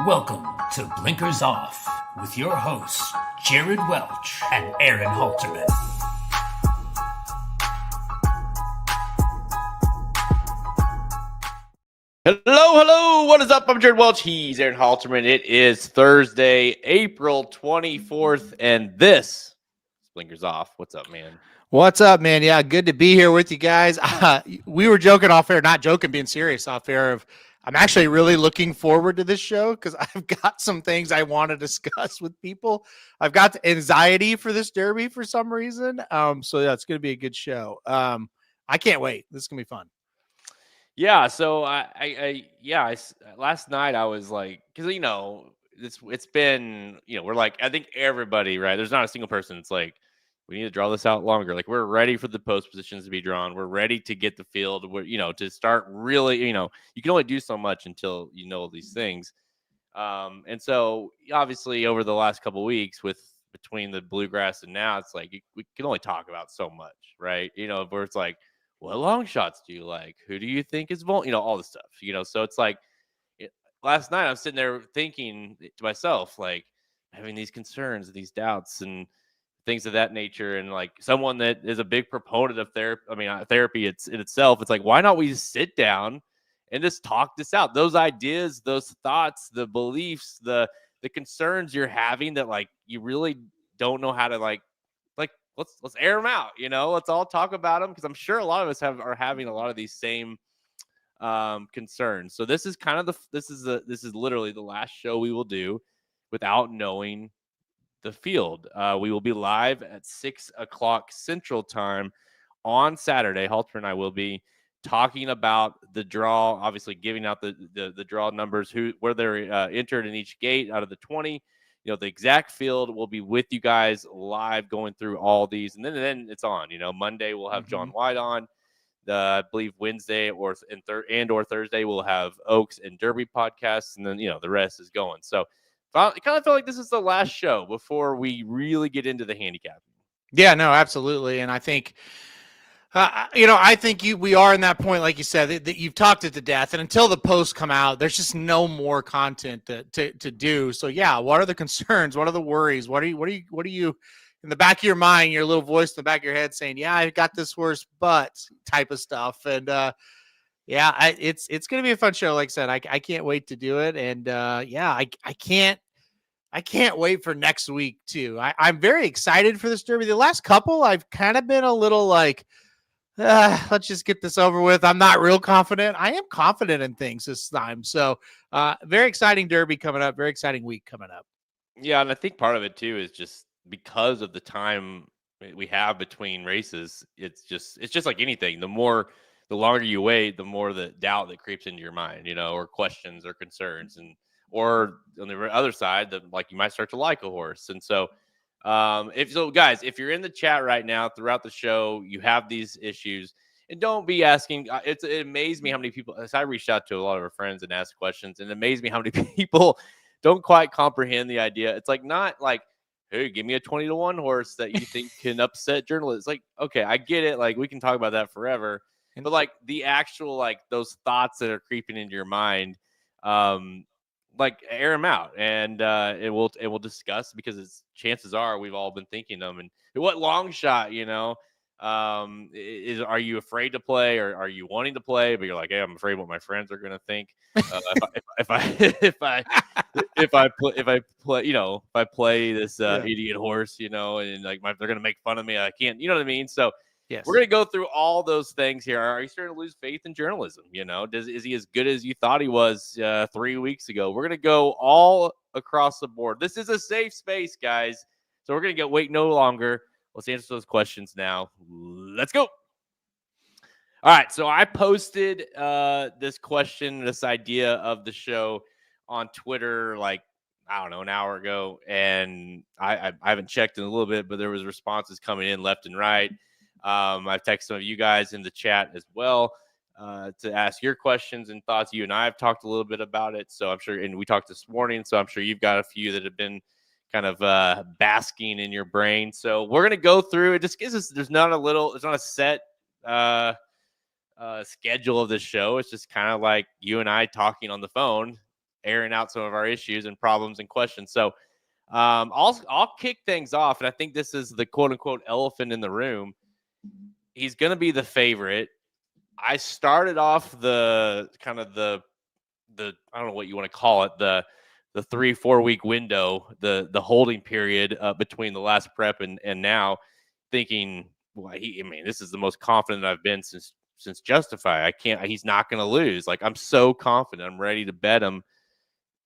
Welcome to Blinkers Off with your hosts, Jared Welch and Aaron Halterman. Hello. What is up? I'm Jared Welch. He's Aaron Halterman. It is Thursday, April 24th, and this is Blinkers Off. What's up, man? What's up, man? Yeah, good to be here with you guys. We were joking off air, not joking, being serious off air. I'm actually really looking forward to this show because I've got some things I want to discuss with people. I've got anxiety for this derby for some reason. So yeah, it's going to be a good show. I can't wait. This is going to be fun. Yeah. So last night I was like, because it's been we're like, I think everybody, right? There's not a single person. It's like, we need to draw this out longer. Like, we're ready for the post positions to be drawn. We're ready to get the field. We're, to start really, you can only do so much until you know these things. And so obviously over the last couple of weeks between the bluegrass and now, it's like we can only talk about so much, right? Where it's like, what long shots do you like? Who do you think is all this stuff, So it's like last night I'm sitting there thinking to myself, like, having these concerns, these doubts, and things of that nature. And like someone that is a big proponent of therapy in itself, it's like, why not we just sit down and just talk this out? Those ideas, those thoughts, the beliefs, the concerns you're having that like you really don't know how to like let's air them out. Let's all talk about them, because I'm sure a lot of us are having a lot of these same concerns. So this is kind of this is literally the last show we will do without knowing the field. We will be live at 6:00 Central Time on Saturday. Halter and I will be talking about the draw, obviously giving out the draw numbers, where they're entered in each gate out of the 20. The exact field will be with you guys live, going through all these, and then it's on. Monday we'll have John White on. I believe Wednesday or Thursday we'll have Oaks and Derby podcasts, and then the rest is going. So I kind of feel like this is the last show before we really get into the handicapping. Yeah, no, absolutely. And I think, we are in that point, like you said, that you've talked it to death. And until the posts come out, there's just no more content to do. So yeah, what are the concerns? What are the worries? What are you in the back of your mind, your little voice in the back of your head saying, yeah, I got this horse, but type of stuff. And it's going to be a fun show. Like I said, I can't wait to do it. And I can't wait for next week too. I'm very excited for this derby. The last couple, I've kind of been a little like, let's just get this over with. I'm not real confident. I am confident in things this time. So very exciting derby coming up. Very exciting week coming up. Yeah. And I think part of it too is just because of the time we have between races. It's just like anything. The longer you wait, the more the doubt that creeps into your mind, or questions or concerns. Or on the other side, that like you might start to like a horse. And so, guys, if you're in the chat right now throughout the show, you have these issues, and don't be asking. It amazed me how many people. As I reached out to a lot of our friends and asked questions, and it amazed me how many people don't quite comprehend the idea. It's like, not like, hey, give me a 20-1 horse that you think can upset journalists. Like, okay, I get it. Like, we can talk about that forever, but like the actual like those thoughts that are creeping into your mind. Like, air them out, and we'll discuss, because chances are we've all been thinking them. And what long shot, are you afraid to play, or are you wanting to play, but you're like, hey, I'm afraid what my friends are going to think if I play this idiot horse, and like they're going to make fun of me. I can't, you know what I mean? So yes, we're going to go through all those things here. Are you starting to lose faith in journalism? Is he as good as you thought he was 3 weeks ago? We're going to go all across the board. This is a safe space, guys. So we're going to wait no longer. Let's answer those questions now. Let's go. All right. So I posted this idea of the show on Twitter, like, I don't know, an hour ago. And I haven't checked in a little bit, but there was responses coming in left and right. I've texted some of you guys in the chat as well to ask your questions and thoughts. You and I have talked a little bit about it. So I'm sure, and we talked this morning, so I'm sure you've got a few that have been kind of basking in your brain. So we're going to go through it. Just gives us, there's not a set schedule of this show. It's just kind of like you and I talking on the phone airing out some of our issues and problems and questions. So I'll kick things off, and I think this is the quote unquote elephant in the room. He's going to be the favorite. I started off the kind of the I don't know what you want to call it, the 3-4 week window, the holding period between the last prep and now, thinking, well, this is the most confident I've been since Justify. He's not going to lose. Like, I'm so confident. I'm ready to bet him.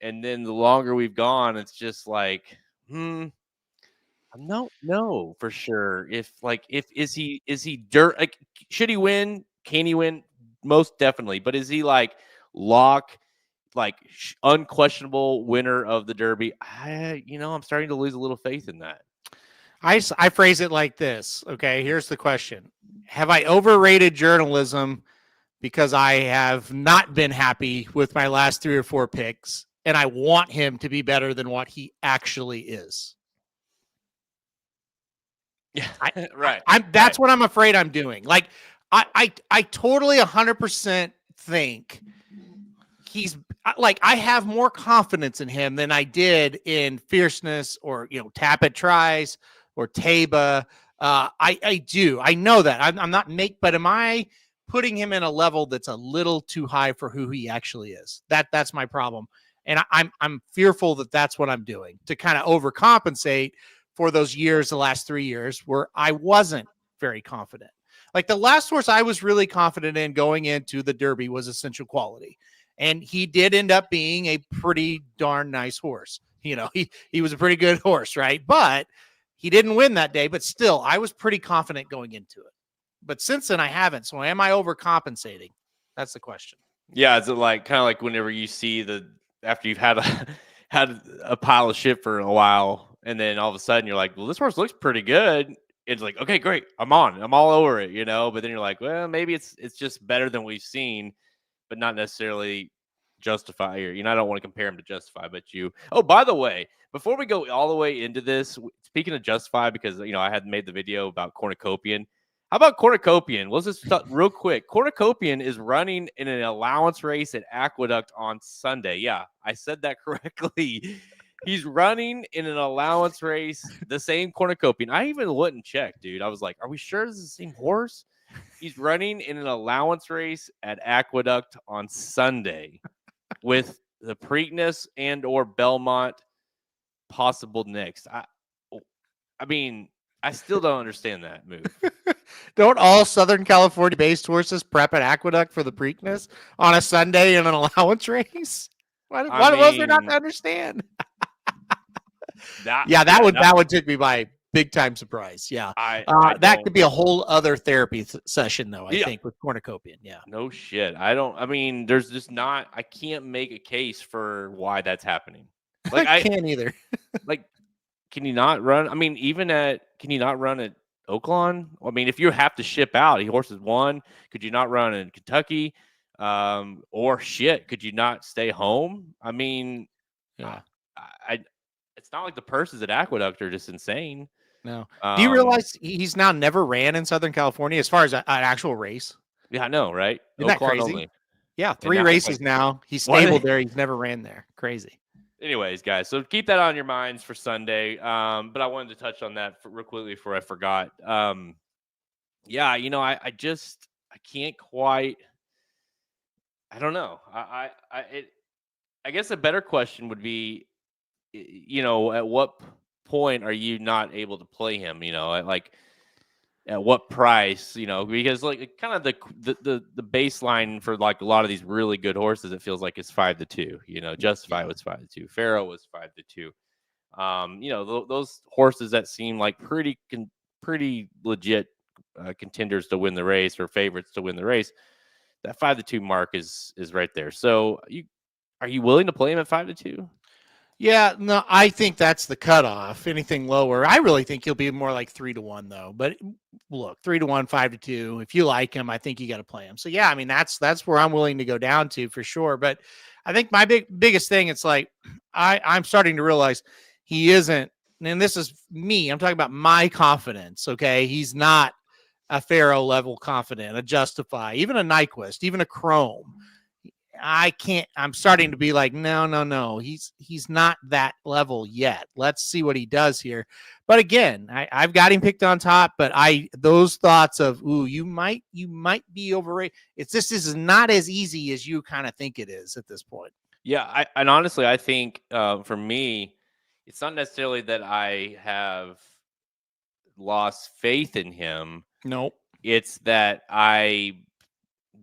And then the longer we've gone, it's just like, I don't know for sure if is he dirt, like, should he win? Can he win? Most definitely. But is he like lock, like unquestionable winner of the Derby? I'm starting to lose a little faith in that. I phrase it like this. Okay, here's the question. Have I overrated journalism because I have not been happy with my last 3 or 4 picks, and I want him to be better than what he actually is? Yeah, right. That's what I'm afraid I'm doing. Like, I totally 100% think he's like, I have more confidence in him than I did in Fierceness or, Tappet Tries or Taba. I do. I know that. I'm not but am I putting him in a level that's a little too high for who he actually is? That's my problem. And I'm fearful that that's what I'm doing to kind of overcompensate for those years, the last 3 years where I wasn't very confident. Like, the last horse I was really confident in going into the Derby was Essential Quality. And he did end up being a pretty darn nice horse. He was a pretty good horse, right? But he didn't win that day, but still, I was pretty confident going into it. But since then, I haven't. So am I overcompensating? That's the question. Yeah, it's like kind of like whenever you see after you've had a pile of shit for a while, and then all of a sudden you're like, well, this horse looks pretty good. It's like, okay, great, I'm all over it, But then you're like, well, maybe it's just better than we've seen, but not necessarily Justify, or I don't want to compare him to Justify, but you. Oh, by the way, before we go all the way into this, speaking of Justify, because I had made the video about Cornucopian. How about Cornucopian? Let's just real quick. Cornucopian is running in an allowance race at Aqueduct on Sunday. Yeah, I said that correctly. He's running in an allowance race, the same Cornucopian. I even wouldn't check, dude. I was like, are we sure this is the same horse? He's running in an allowance race at Aqueduct on Sunday with the Preakness and or Belmont possible next. I still don't understand that move. Don't all Southern California-based horses prep at Aqueduct for the Preakness on a Sunday in an allowance race? What was there not to understand? That would take me by big time surprise. Yeah, that could be a whole other therapy session, though. I think with Cornucopian. Yeah, no shit. There's just not. I can't make a case for why that's happening. Like, I can't either. Like, can you not run? Can you not run at Oaklawn? If you have to ship out, horses won. Could you not run in Kentucky? Or shit, could you not stay home? Yeah. It's not like the purses at Aqueduct are just insane. No. Do you realize he's now never ran in Southern California as far as an actual race? Yeah, I know, right? Isn't that crazy? Only. Yeah, 3 races now. He's stabled there. He's never ran there. Crazy. Anyways, guys, so keep that on your minds for Sunday. But I wanted to touch on that real quickly before I forgot. I can't quite. I don't know. I guess a better question would be, at what point are you not able to play him? At what price? Because like kind of the baseline for like a lot of these really good horses, it feels like it's 5-2. Justify was 5-2. Pharaoh was 5-2. Those horses that seem like pretty legit contenders to win the race or favorites to win the race. That 5-2 mark is right there. So are you willing to play him at 5-2? Yeah, no, I think that's the cutoff. Anything lower, I really think he'll be more like 3-1 though. But look, 3-1, 5-2. If you like him, I think you got to play him. So yeah, that's where I'm willing to go down to for sure. But I think my biggest thing, it's like I'm starting to realize he isn't. And this is me. I'm talking about my confidence. Okay, he's not a Pharaoh level confident, a Justify, even a Nyquist, even a Chrome. I'm starting to be like, no. He's not that level yet. Let's see what he does here. But again, I've got him picked on top, but those thoughts of, ooh, you might be overrated. This is not as easy as you kind of think it is at this point. Yeah. And honestly, I think for me, it's not necessarily that I have lost faith in him. Nope. It's that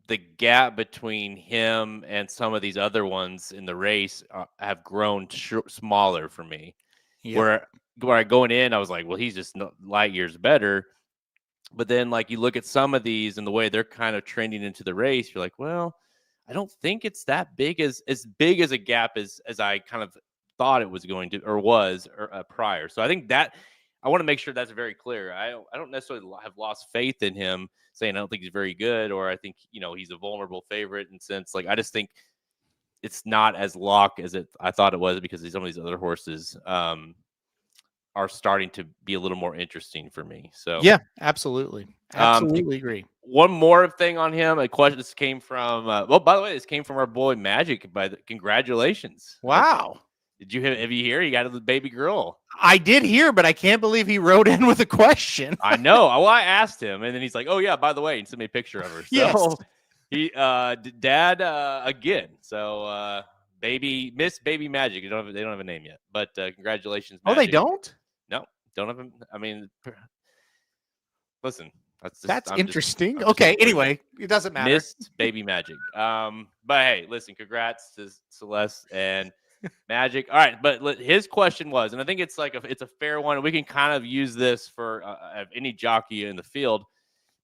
the gap between him and some of these other ones in the race have grown smaller for me. Yep. Where going in, I was like, well, he's just light years better. But then, like, you look at some of these and the way they're kind of trending into the race, you're like, well, I don't think it's that big as big as a gap as I kind of thought it was going to or was prior. So I think that I want to make sure that's very clear. I don't necessarily have lost faith in him, saying I don't think he's very good, or I think he's a vulnerable favorite. In sense, like I just think it's not as locked as I thought it was because some of these other horses are starting to be a little more interesting for me. So yeah, absolutely agree. One more thing on him. A question. This came from. By the way, this came from our boy Magic. Congratulations! Wow. Did you have you hear? You got a baby girl. I did hear, but I can't believe he wrote in with a question. I know. Well, I asked him, and then he's like, "Oh yeah, by the way," and sent me a picture of her. So yes. He, dad, again. So Miss Baby Magic. They don't have a name yet, but congratulations. Magic. Oh, they don't? No, don't have. I mean, listen. That's interesting. Okay. Anyway, it doesn't matter. Miss Baby Magic. But hey, listen. Congrats to Celeste and Magic. All right, but his question was, and I think it's it's a fair one. We can kind of use this for any jockey in the field.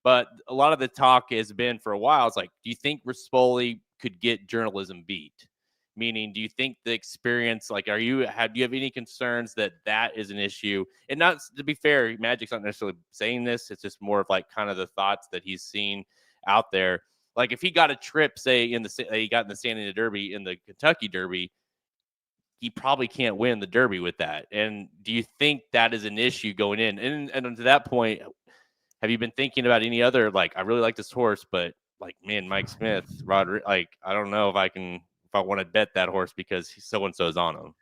But a lot of the talk has been for a while. It's like, do you think Rispoli could get journalism beat? Meaning, do you think the experience, like, do you have any concerns that is an issue? And not to be fair, Magic's not necessarily saying this. It's just more of like kind of the thoughts that he's seen out there. Like if he got a trip, say he got in the San Diego Derby, in the Kentucky Derby, he probably can't win the Derby with that. And do you think that is an issue going in? And to that point, have you been thinking about any other, like, I really like this horse, but like, man, Mike Smith, Roderick, like, I don't know if I want to bet that horse because so-and-so is on him.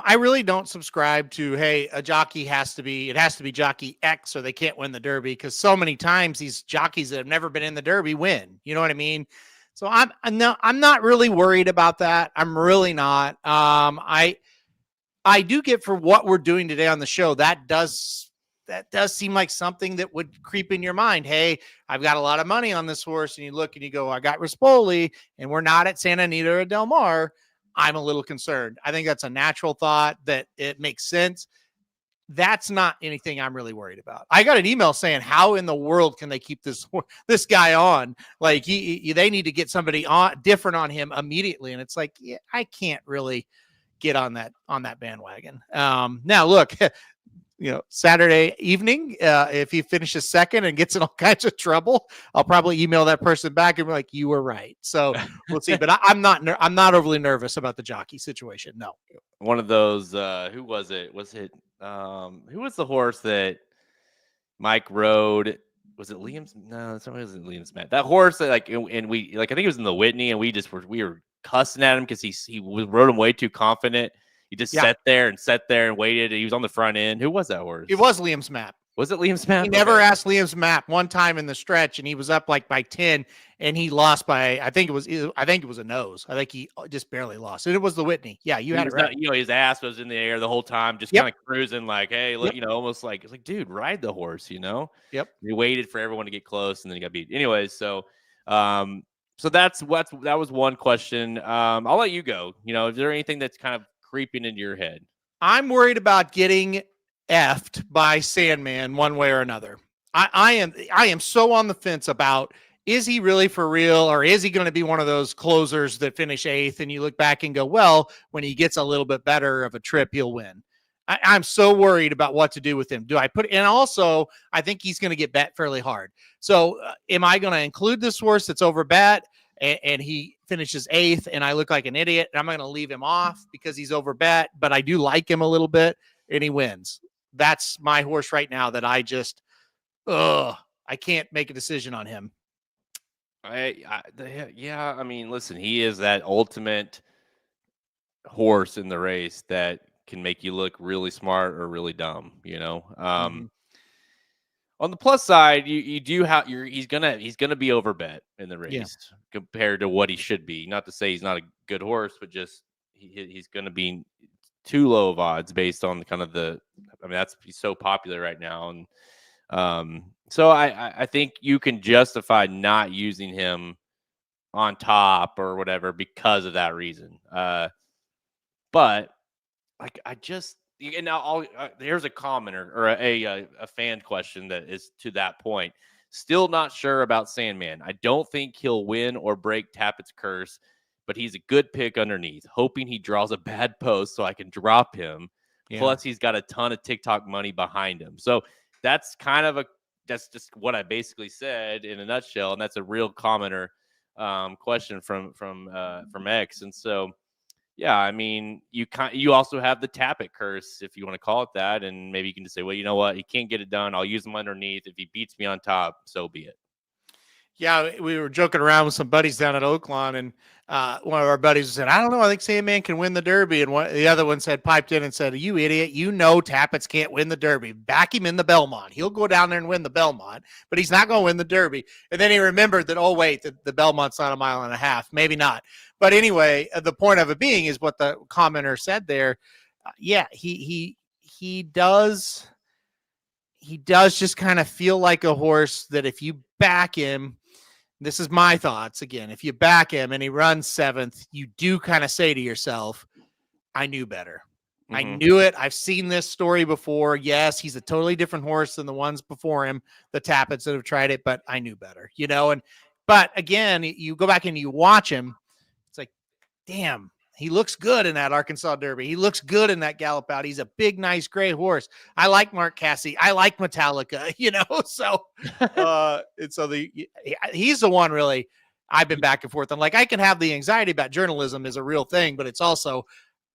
I really don't subscribe to, hey, a jockey has to be jockey X or they can't win the Derby, because so many times these jockeys that have never been in the Derby win. You know what I mean? So I'm not really worried about that. I'm really not. I do get, for what we're doing today on the show, that does seem like something that would creep in your mind. Hey, I've got a lot of money on this horse. And you look and you go, I got Rispoli and we're not at Santa Anita or Del Mar. I'm a little concerned. I think that's a natural thought, that it makes sense. That's not anything I'm really worried about. I got an email saying, how in the world can they keep this guy on? Like they need to get somebody different on him immediately. And it's like, yeah, I can't really get on that bandwagon. Now look, Saturday evening, if he finishes second and gets in all kinds of trouble, I'll probably email that person back and be like, you were right. So we'll see. But I'm not overly nervous about the jockey situation. No. One of those, who was it? Who was the horse that Mike rode? Was it Liam's? No, it wasn't Liam's Matt. That horse that and we, I think it was in the Whitney, and we were cussing at him because he rode him way too confident. He just sat there and waited. And he was on the front end. Who was that horse? It was Liam's Map. Was it Liam's Map? He never asked Liam's Map one time in the stretch, and he was up like by 10, and he lost by, I think it was a nose. I think he just barely lost. And it was the Whitney. Yeah, you had it right. His ass was in the air the whole time, just kind of cruising like, hey, look, almost like, it's like, dude, ride the horse, Yep. He waited for everyone to get close, and then he got beat. Anyways, so that was one question. I'll let you go. Is there anything that's kind of creeping into your head? I'm worried about getting effed by Sandman one way or another. I am so on the fence about, is he really for real, or is he going to be one of those closers that finish 8th and you look back and go, well, when he gets a little bit better of a trip, he'll win. I'm so worried about what to do with him. And also I think he's going to get bet fairly hard. So am I going to include this horse that's over bet and he finishes 8th and I look like an idiot, and I'm going to leave him off because he's over bet, but I do like him a little bit and he wins? That's my horse right now that I just, I can't make a decision on him. Yeah. I mean, listen, he is that ultimate horse in the race that can make you look really smart or really dumb. Mhm. On the plus side, you do have he's gonna be overbet in the Yeah. race compared to what he should be. Not to say he's not a good horse, but just he's gonna be too low of odds based on the kind of the. I mean, he's so popular right now, and so I think you can justify not using him on top or whatever because of that reason. But like I just and now here's a commenter or a fan question that is to that point. Still not sure about Sandman. I don't think he'll win or break Tappett's curse, but he's a good pick underneath. Hoping he draws a bad post so I can drop him. Yeah. Plus, he's got a ton of TikTok money behind him. So that's that's just what I basically said in a nutshell, and that's a real commenter question from X, and so. Yeah, I mean, you also have the Tappet curse, if you want to call it that, and maybe you can just say, well, you know what, he can't get it done. I'll use him underneath. If he beats me on top, so be it. Yeah, we were joking around with some buddies down at Oaklawn, and one of our buddies said, "I don't know. I think Sandman can win the Derby." And the other one piped in and said, "You idiot! You know Tappets can't win the Derby. Back him in the Belmont. He'll go down there and win the Belmont, but he's not going to win the Derby." And then he remembered that, oh wait, the Belmont's not a mile and a half. Maybe not. But anyway, the point of it being is what the commenter said there. Yeah, he does. He does just kind of feel like a horse that if you back him. This is my thoughts again. If you back him and he runs 7th, you do kind of say to yourself, I knew better. I knew it. I've seen this story before. Yes, he's a totally different horse than the ones before him, the Tappets that have tried it, but I knew better, but again, you go back and you watch him. It's like, damn, he looks good in that Arkansas Derby. He looks good in that Gallop Out. He's a big, nice gray horse. I like Mark Cassidy. I like Metallica, so and so he's the one really I've been back and forth. I'm like, I can have the anxiety about journalism is a real thing, but it's also,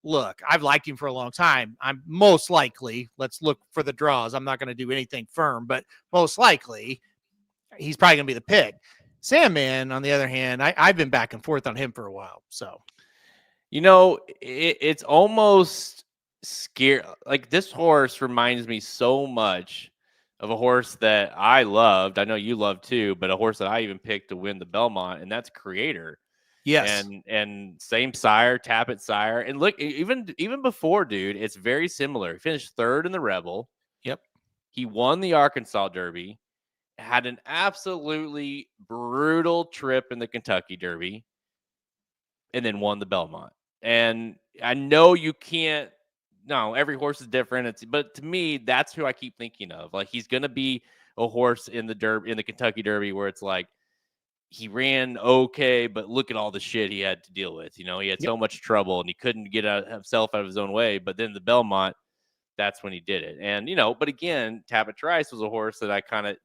look, I've liked him for a long time. I'm most likely, let's look for the draws. I'm not going to do anything firm, but most likely he's probably going to be the pick. Sandman, on the other hand, I've been back and forth on him for a while. So. It's almost scary. Like this horse reminds me so much of a horse that I loved. I know you love too, but a horse that I even picked to win the Belmont, and that's Creator. Yes. And same sire, Tappet sire. And look, even before, dude, it's very similar. He finished 3rd in the Rebel. Yep. He won the Arkansas Derby, had an absolutely brutal trip in the Kentucky Derby, and then won the Belmont. And I know you can't. No, every horse is different. But to me, that's who I keep thinking of. Like he's gonna be a horse in the Kentucky Derby where it's like he ran okay, but look at all the shit he had to deal with. He had so much trouble and he couldn't get himself out of his own way. But then the Belmont, that's when he did it. And but again, Tappet Trice was a horse that I kind of,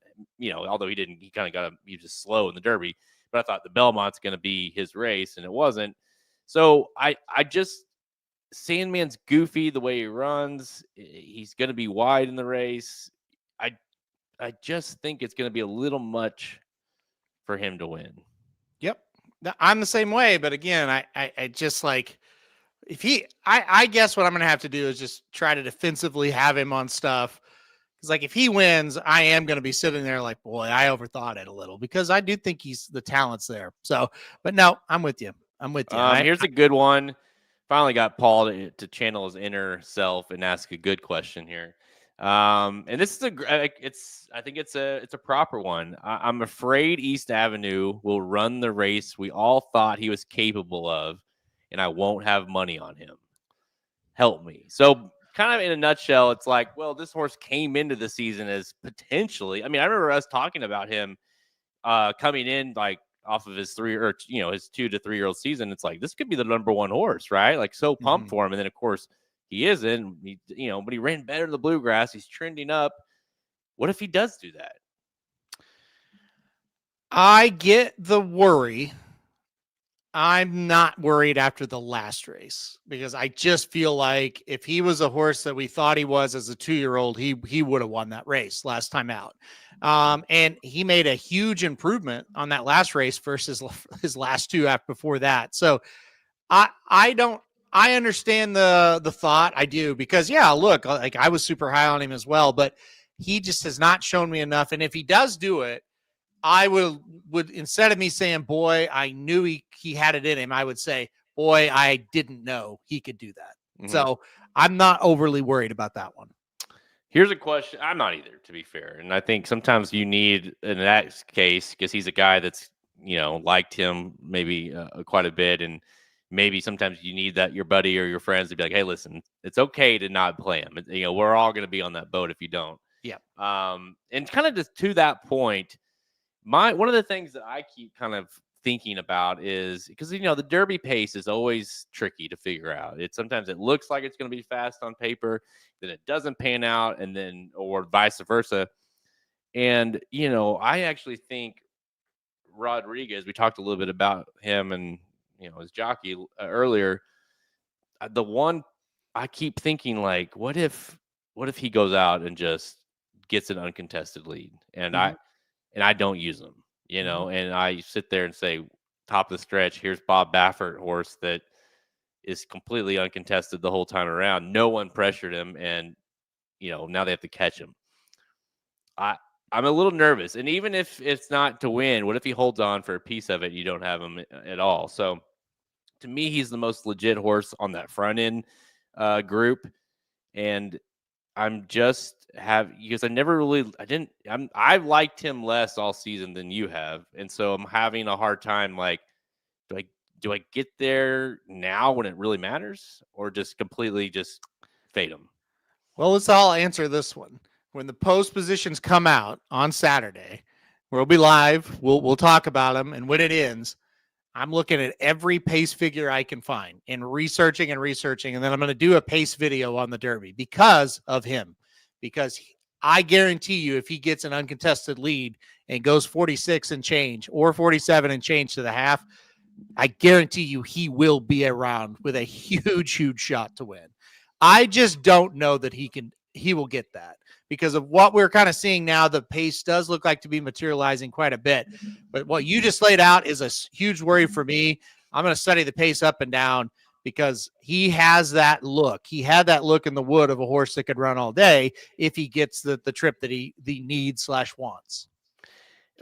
although he was just slow in the Derby. But I thought the Belmont's gonna be his race, and it wasn't. So I just Sandman's goofy the way he runs. He's going to be wide in the race. I just think it's going to be a little much for him to win. Yep, I'm the same way. But again, I just like if I guess what I'm going to have to do is just try to defensively have him on stuff. Because like if he wins, I am going to be sitting there like, boy, I overthought it a little because I do think the talent's there. So, but no, I'm with you. Here's a good one. Finally got Paul to channel his inner self and ask a good question here. And this is I think it's a proper one. I'm afraid East Avenue will run the race we all thought he was capable of, and I won't have money on him. Help me. So kind of in a nutshell, it's like, well, this horse came into the season as potentially, I remember us talking about him coming in like off of his 2 to 3 year old season. It's like, this could be the number 1 horse, right? Like so pumped for him. And then of course he isn't, but he ran better in the Bluegrass. He's trending up. What if he does do that? I get the worry. I'm not worried after the last race because I just feel like if he was a horse that we thought he was as a 2-year-old, he would have won that race last time out. And he made a huge improvement on that last race versus his last two after before that. So I understand the thought. I do because look, like I was super high on him as well, but he just has not shown me enough. And if he does do it, I would instead of me saying, boy, I knew he had it in him, I would say, boy, I didn't know he could do that. Mm-hmm. So I'm not overly worried about that one. Here's a question. I'm not either, to be fair. And I think sometimes you need, in that case, because he's a guy that's, liked him maybe quite a bit. And maybe sometimes you need that your buddy or your friends to be like, hey, listen, it's okay to not play him. We're all going to be on that boat if you don't. Yeah. And kind of just to that point, one of the things that I keep kind of thinking about is because the Derby pace is always tricky to figure out. Sometimes it looks like it's going to be fast on paper, then it doesn't pan out, and then or vice versa. And I actually think Rodriguez. We talked a little bit about him and his jockey earlier. The one I keep thinking, like, what if he goes out and just gets an uncontested lead, and I don't use him, and I sit there and say, top of the stretch, here's Bob Baffert horse that is completely uncontested the whole time around. No one pressured him, and now they have to catch him. I'm a little nervous, and even if it's not to win, what if he holds on for a piece of it? You don't have him at all. So, to me, he's the most legit horse on that front end group, and because I've liked him less all season than you have. And so I'm having a hard time. Like, do I get there now when it really matters, or just completely just fade him? Well, let's all answer this one. When the post positions come out on Saturday, we'll be live. We'll talk about them. And when it ends, I'm looking at every pace figure I can find and researching. And then I'm going to do a pace video on the Derby because of him. Because I guarantee you, if he gets an uncontested lead and goes 46 and change or 47 and change to the half, I guarantee you he will be around with a huge, huge shot to win. I just don't know that he will get that because of what we're kind of seeing now. The pace does look like to be materializing quite a bit, but what you just laid out is a huge worry for me. I'm going to study the pace up and down because he has that look. He had that look in the wood of a horse that could run all day if he gets the trip that he needs/wants.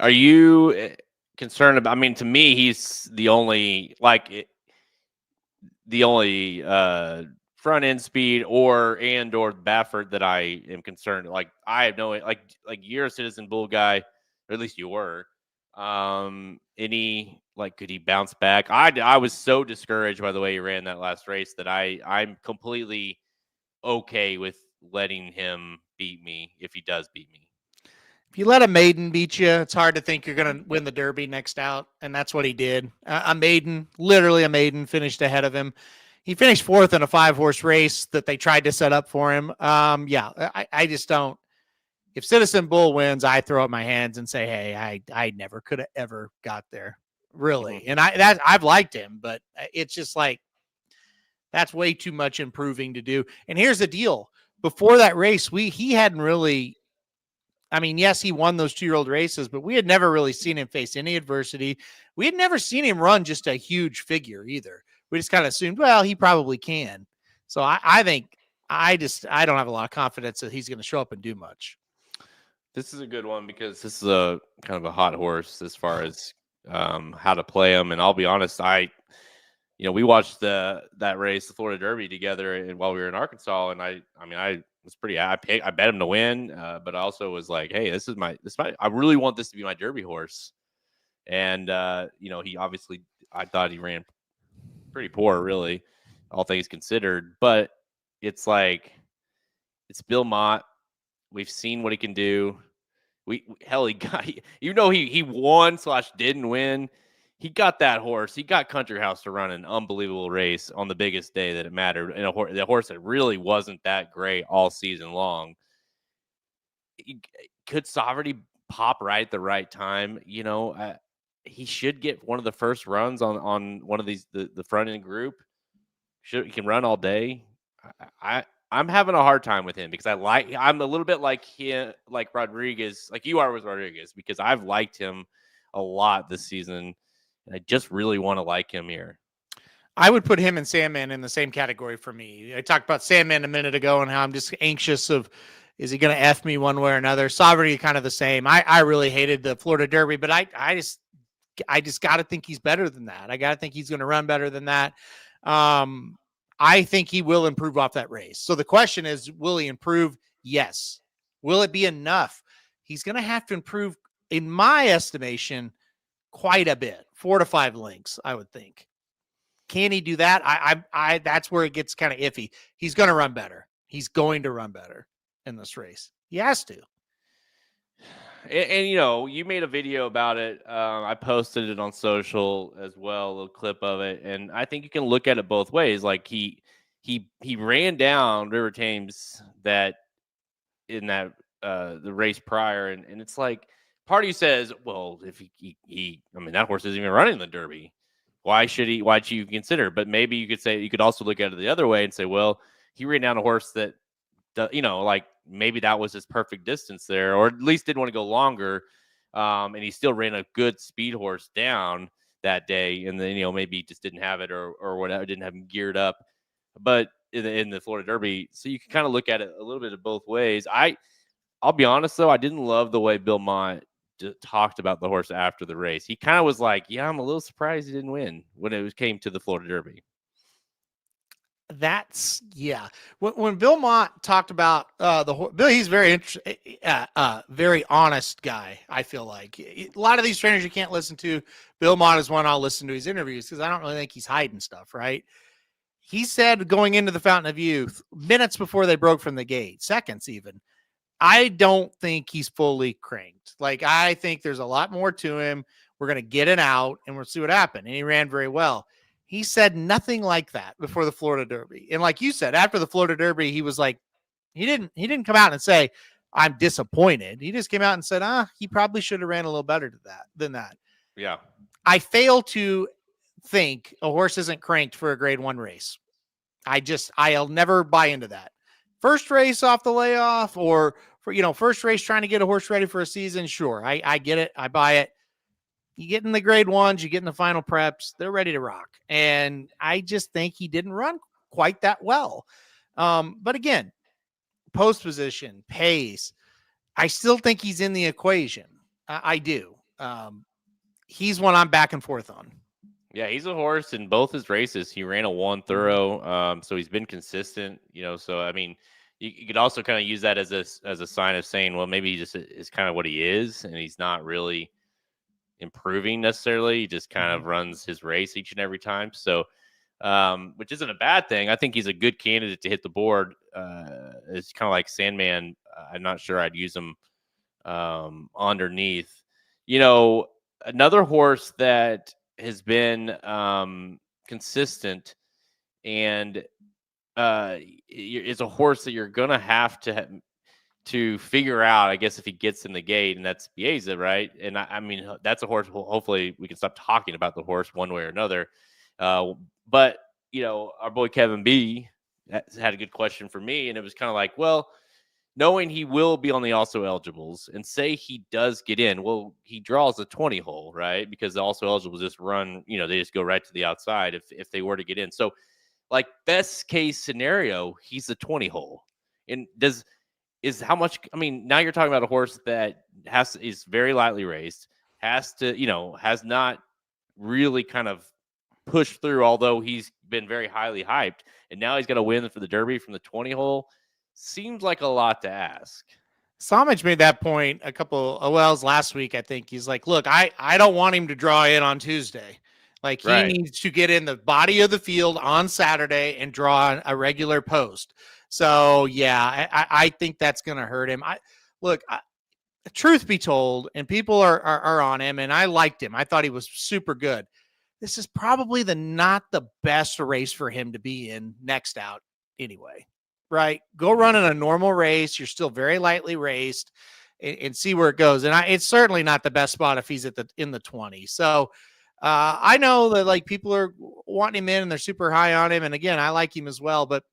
Are you concerned about? I mean, to me, he's the only front end speed or Baffert that I am concerned. Like, I have no like you're a Citizen Bull guy, or at least you were. Could he bounce back? I was so discouraged by the way he ran that last race that I'm completely okay with letting him beat me if he does beat me. If you let a maiden beat you, it's hard to think you're going to win the Derby next out, and that's what he did. Literally a maiden, finished ahead of him. He finished fourth in a 5-horse race that they tried to set up for him. I just don't. If Citizen Bull wins, I throw up my hands and say, hey, I never could have ever got there, really. And I've liked him, but it's just like that's way too much improving to do. And here's the deal: before that race, he hadn't really. I mean, yes, he won those 2-year-old races, but we had never really seen him face any adversity. We had never seen him run just a huge figure either. We just kind of assumed, well, he probably can. So I think I don't have a lot of confidence that he's going to show up and do much. This is a good one because this is a kind of a hot horse as far as how to play him. And I'll be honest, we watched that race, the Florida Derby, together while we were in Arkansas, and I was pretty. I bet him to win, but I also was like, hey, this is my. I really want this to be my Derby horse, and he obviously, I thought he ran pretty poor, really, all things considered. But it's like, it's Bill Mott. We've seen what he can do. He got, he won/didn't win. He got that horse. He got Country House to run an unbelievable race on the biggest day that it mattered. And the horse that really wasn't that great all season long. Could Sovereignty pop right at the right time? he should get one of the first runs on one of these the front end group. He can run all day. I'm having a hard time with him because I'm a little bit like him, like Rodriguez, like you are with Rodriguez, because I've liked him a lot this season, and I just really want to like him here. I would put him and Sandman in the same category for me. I talked about Sandman a minute ago and how I'm just anxious of, is he going to F me one way or another? Sovereignty kind of the same. I really hated the Florida Derby, but I just got to think he's better than that. I got to think he's going to run better than that. I think he will improve off that race. So the question is, will he improve? Yes. Will it be enough? He's going to have to improve, in my estimation, quite a bit. 4 to 5 lengths, I would think. Can he do that? I that's where it gets kind of iffy. He's going to run better. He's going to run better in this race. He has to. And you know, you made a video about it. I posted it on social as well, a little clip of it, and I think you can look at it both ways. Like he ran down River Thames that in that the race prior, and it's like part of you says, well, if he I mean, that horse isn't even running the Derby. Why should you consider? But maybe you could also look at it the other way and say, well, he ran down a horse that, you know, like maybe that was his perfect distance there, or at least didn't want to go longer. And he still ran a good speed horse down that day. And then, you know, maybe he just didn't have it or whatever, didn't have him geared up. But in the Florida Derby, so you can kind of look at it a little bit of both ways. I'll be honest, though, I didn't love the way Bill Mott talked about the horse after the race. He kind of was like, yeah, I'm a little surprised he didn't win when it came to the Florida Derby. That's when Bill Mott talked about Bill, he's very very honest guy. I feel like a lot of these trainers you can't listen to. Bill Mott is one I'll listen to his interviews because I don't really think he's hiding stuff, right? He said going into the Fountain of Youth, minutes before they broke from the gate, seconds even, I don't think he's fully cranked. Like, I think there's a lot more to him. We're going to get it out and we'll see what happened. And he ran very well. He said nothing like that before the Florida Derby. And like you said, after the Florida Derby, he was like, he didn't come out and say, I'm disappointed. He just came out and said, he probably should have ran a little better than that. Yeah. I fail to think a horse isn't cranked for a grade 1 race. I'll never buy into that. First race off the layoff or first race trying to get a horse ready for a season. Sure. I get it. I buy it. You get in the grade 1s, you get in the final preps, they're ready to rock. And I just think he didn't run quite that well. But again, post position, pace, I still think he's in the equation. I do. He's one I'm back and forth on. Yeah, he's a horse in both his races. He ran a 1 thorough, so he's been consistent. So I mean, you could also kind of use that as a sign of saying, well, maybe he just is kind of what he is, and he's not really improving necessarily. He just kind of runs his race each and every time. So, which isn't a bad thing. I think he's a good candidate to hit the board. It's kind of like Sandman. I'm not sure I'd use him underneath. Another horse that has been consistent and is a horse that you're gonna have to figure out, I guess, if he gets in the gate, and that's Bieza, right? And I mean, that's a horse. Hopefully, we can stop talking about the horse one way or another. But our boy Kevin B had a good question for me, and it was kind of like, well, knowing he will be on the also eligibles, and say he does get in, well, he draws a 20 hole, right? Because the also eligibles just run, they just go right to the outside if they were to get in. So, like, best case scenario, he's a 20 hole, and is how much? I mean, now you're talking about a horse that is very lightly raced, has not really kind of pushed through, although he's been very highly hyped, and now he's got to win for the Derby from the 20 hole. Seems like a lot to ask. Samich made that point a couple of wells last week. I think he's like, look, I don't want him to draw in on Tuesday. Like, he needs to get in the body of the field on Saturday and draw a regular post. So, yeah, I think that's going to hurt him. Truth be told, and people are on him, and I liked him. I thought he was super good. This is probably not the best race for him to be in next out anyway, right? Go run in a normal race. You're still very lightly raced. and see where it goes. And it's certainly not the best spot if he's in the 20s. So I know that like people are wanting him in and they're super high on him. And again, I like him as well, but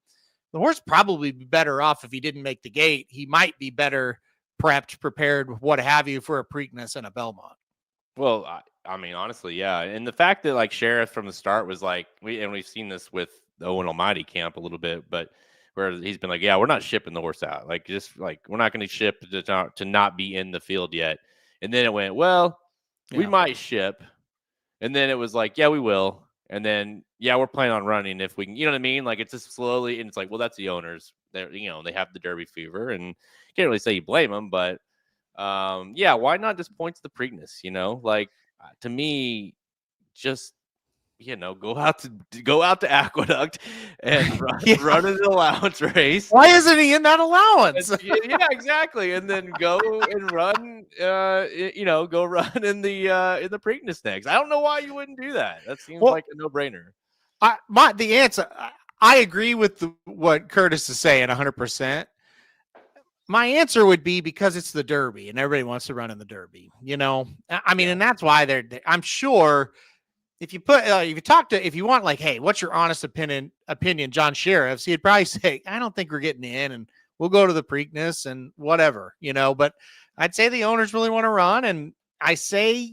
the horse probably be better off if he didn't make the gate. He might be better prepped, prepared, what have you, for a Preakness and a Belmont. Well, I mean, honestly, yeah. And the fact that like Sheriff from the start was like, we've seen this with the Owen Almighty camp a little bit, but where he's been like, yeah, we're not shipping the horse out. Like, just like, we're not going to ship to not be in the field yet. And then it went, well, we might ship. And then it was like, yeah, we will. And then, yeah, we're planning on running if we can, you know what I mean? Like, it's just slowly, and it's like, well, that's the owners. They're, they have the Derby fever, and you can't really say you blame them, but yeah, why not just point to the Preakness? Like, to me, just go out to Aqueduct and run an allowance race. Why isn't he in that allowance? Yeah, exactly. And then go and run, go run in the Preakness next. I don't know why you wouldn't do that. That seems like a no-brainer. The answer, I agree with what Curtis is saying 100%. My answer would be because it's the Derby and everybody wants to run in the Derby. I mean, and that's why I'm sure. If you want like, hey, what's your honest opinion, John Sheriff's, he'd probably say, I don't think we're getting in and we'll go to the Preakness and whatever, but I'd say the owners really want to run. And I say,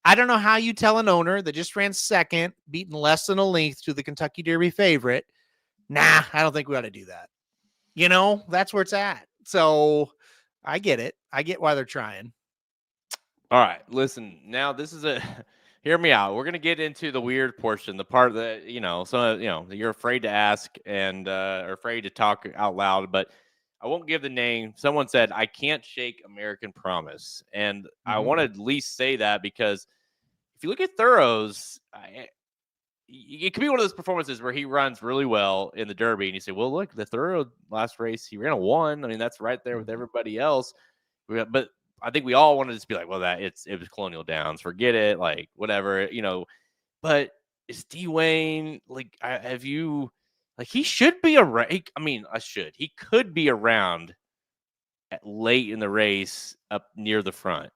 I don't know how you tell an owner that just ran second, beaten less than a length to the Kentucky Derby favorite. Nah, I don't think we ought to do that. That's where it's at. So I get it. I get why they're trying. All right, listen, now this is hear me out. We're going to get into the weird portion, the part that, you're afraid to ask and are afraid to talk out loud, but I won't give the name. Someone said, I can't shake American Promise. And I want to at least say that because if you look at Thoroughs, it could be one of those performances where he runs really well in the Derby and you say, well, look, the Thorough last race, he ran a 1. I mean, that's right there with everybody else. But I think we all want to just be like, well, it was Colonial Downs. Forget it. Like, whatever, But is D. Wayne, like, he should be around. He could be around late in the race up near the front.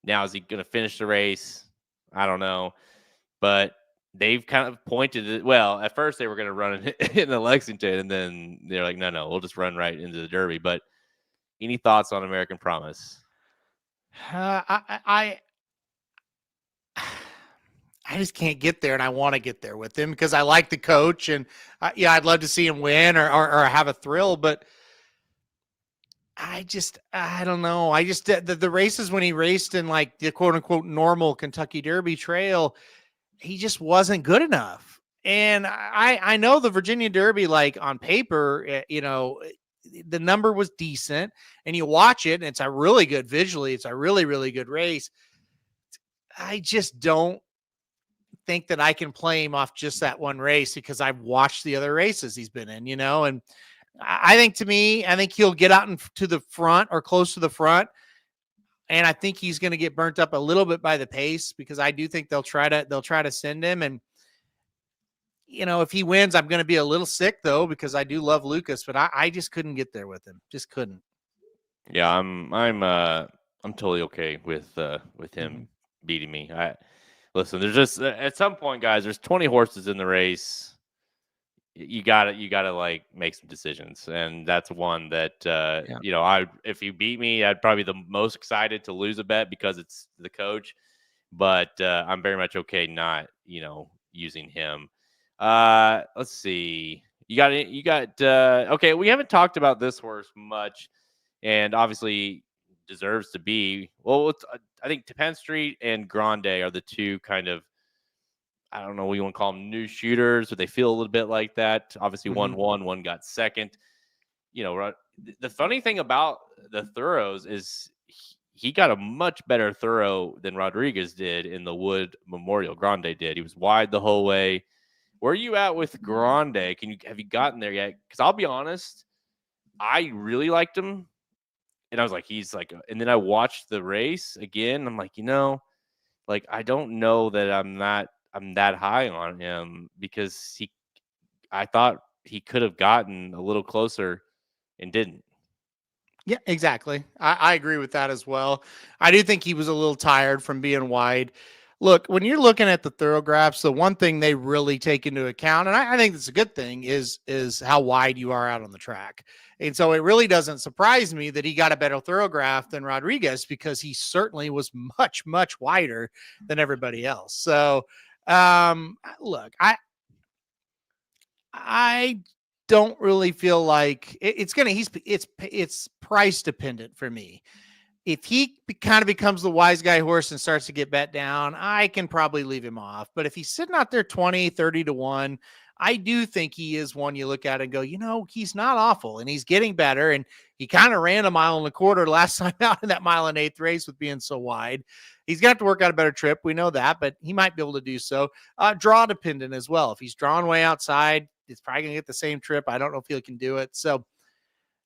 Now, is he going to finish the race? I don't know. But they've kind of pointed it. Well, at first they were going to run in the Lexington, and then they're like, no, we'll just run right into the Derby. But any thoughts on American Promise? I just can't get there, and I want to get there with him because I like the coach, and I'd love to see him win or have a thrill, but I don't know. I just the races when he raced in like the quote unquote normal Kentucky Derby trail, he just wasn't good enough. And I know the Virginia Derby, like on paper, the number was decent, and you watch it and it's a really good visually. It's a really, really good race. I just don't think that I can play him off just that one race because I've watched the other races he's been in, and I think he'll get out to the front or close to the front. And I think he's going to get burnt up a little bit by the pace because I do think they'll try to send him. And, if he wins, I'm going to be a little sick though, because I do love Lucas, but I just couldn't get there with him. Just couldn't. Yeah. I'm totally okay with him beating me. Listen, there's just at some point, guys, there's 20 horses in the race. You gotta like make some decisions, and that's one that if you beat me, I'd probably be the most excited to lose a bet because it's the coach, but I'm very much okay not using him. Let's see, you got okay, we haven't talked about this horse much, and obviously deserves to be. Well, I think Penn Street and Grande are the two kind of, I don't know what you want to call them, new shooters, or they feel a little bit like that. Obviously, one got second. The funny thing about the Thoroughs is he got a much better Thorough than Rodriguez did in the Wood Memorial. Grande did. He was wide the whole way. Where are you at with Grande? Have you gotten there yet? Because I'll be honest, I really liked him, and I was like, and then I watched the race again. I'm like, like I don't know that I'm that high on him because I thought he could have gotten a little closer and didn't. Yeah, exactly. I agree with that as well. I do think he was a little tired from being wide. Look, when you're looking at the thoroughgraphs, the one thing they really take into account, and I think it's a good thing, is how wide you are out on the track. And so it really doesn't surprise me that he got a better thoroughgraph than Rodriguez, because he certainly was much, much wider than everybody else. So look, I don't really feel like it's gonna. It's price dependent for me. If he kind of becomes the wise guy horse and starts to get bet down, I can probably leave him off. But if he's sitting out there 20, 30 to 1, I do think he is one you look at and go, he's not awful and he's getting better. And he kind of ran a mile and a quarter last time out in that 1.8 race with being so wide. He's got to work out a better trip. We know that, but he might be able to do so. Draw dependent as well. If he's drawn way outside, it's probably going to get the same trip. I don't know if he can do it. So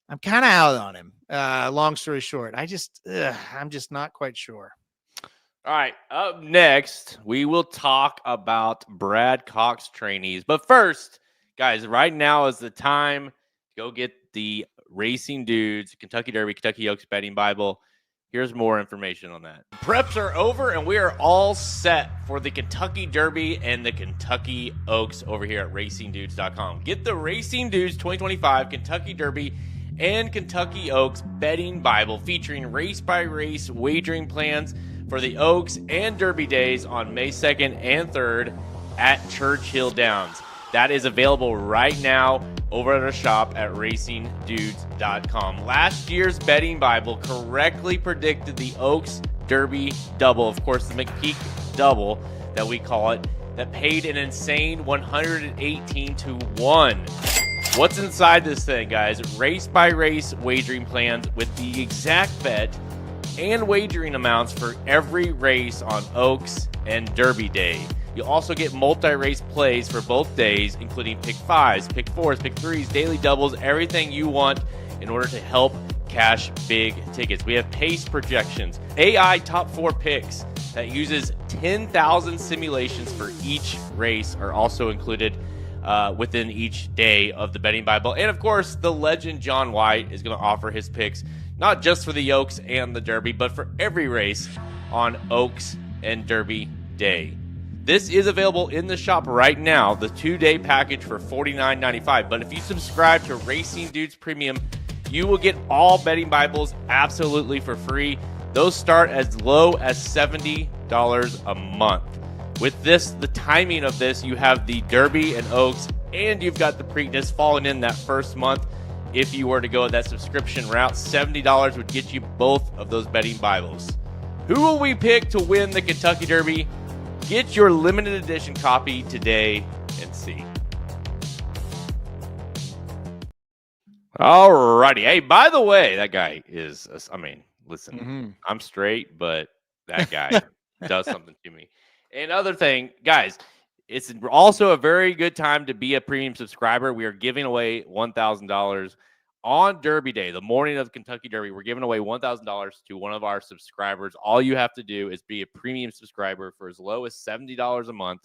I'm kind of out on him. Long story short, I'm just not quite sure. All right. Up next, we will talk about Brad Cox trainees. But first, guys, right now is the time to go get the Racing Dudes Kentucky Derby, Kentucky Oaks betting Bible. Here's more information on that. Preps are over, and we are all set for the Kentucky Derby and the Kentucky Oaks over here at racingdudes.com. Get the Racing Dudes 2025 Kentucky Derby and Kentucky Oaks betting Bible featuring race-by-race wagering plans for the Oaks and Derby days on May 2nd and 3rd at Churchill Downs. That is available right now over at our shop at racingdudes.com. Last year's betting Bible correctly predicted the Oaks Derby double, of course, the McPeak double that we call it, that paid an insane 118 to 1. What's inside this thing, guys? Race-by-race wagering plans with the exact bet and wagering amounts for every race on Oaks and Derby Day. You'll also get multi-race plays for both days, including pick 5s, pick 4s, pick 3s, daily doubles, everything you want in order to help cash big tickets. We have pace projections, AI top 4 picks that uses 10,000 simulations for each race are also included within each day of the betting Bible. And of course, the legend John White is going to offer his picks, not just for the Oaks and the Derby, but for every race on Oaks and Derby Day. This is available in the shop right now, the 2-day package for $49.95. But if you subscribe to Racing Dudes Premium, you will get all betting Bibles absolutely for free. Those start as low as $70 a month. With this, the timing of this, you have the Derby and Oaks, and you've got the Preakness falling in that first month. If you were to go that subscription route, $70 would get you both of those betting Bibles. Who will we pick to win the Kentucky Derby? Get your limited edition copy today and see. All righty. Hey, by the way, that guy is, listen, I'm straight, but that guy does something to me. And other thing, guys, it's also a very good time to be a premium subscriber. We are giving away $1,000 on Derby Day, the morning of Kentucky Derby. We're giving away $1,000 to one of our subscribers. All you have to do is be a premium subscriber for as low as $70 a month.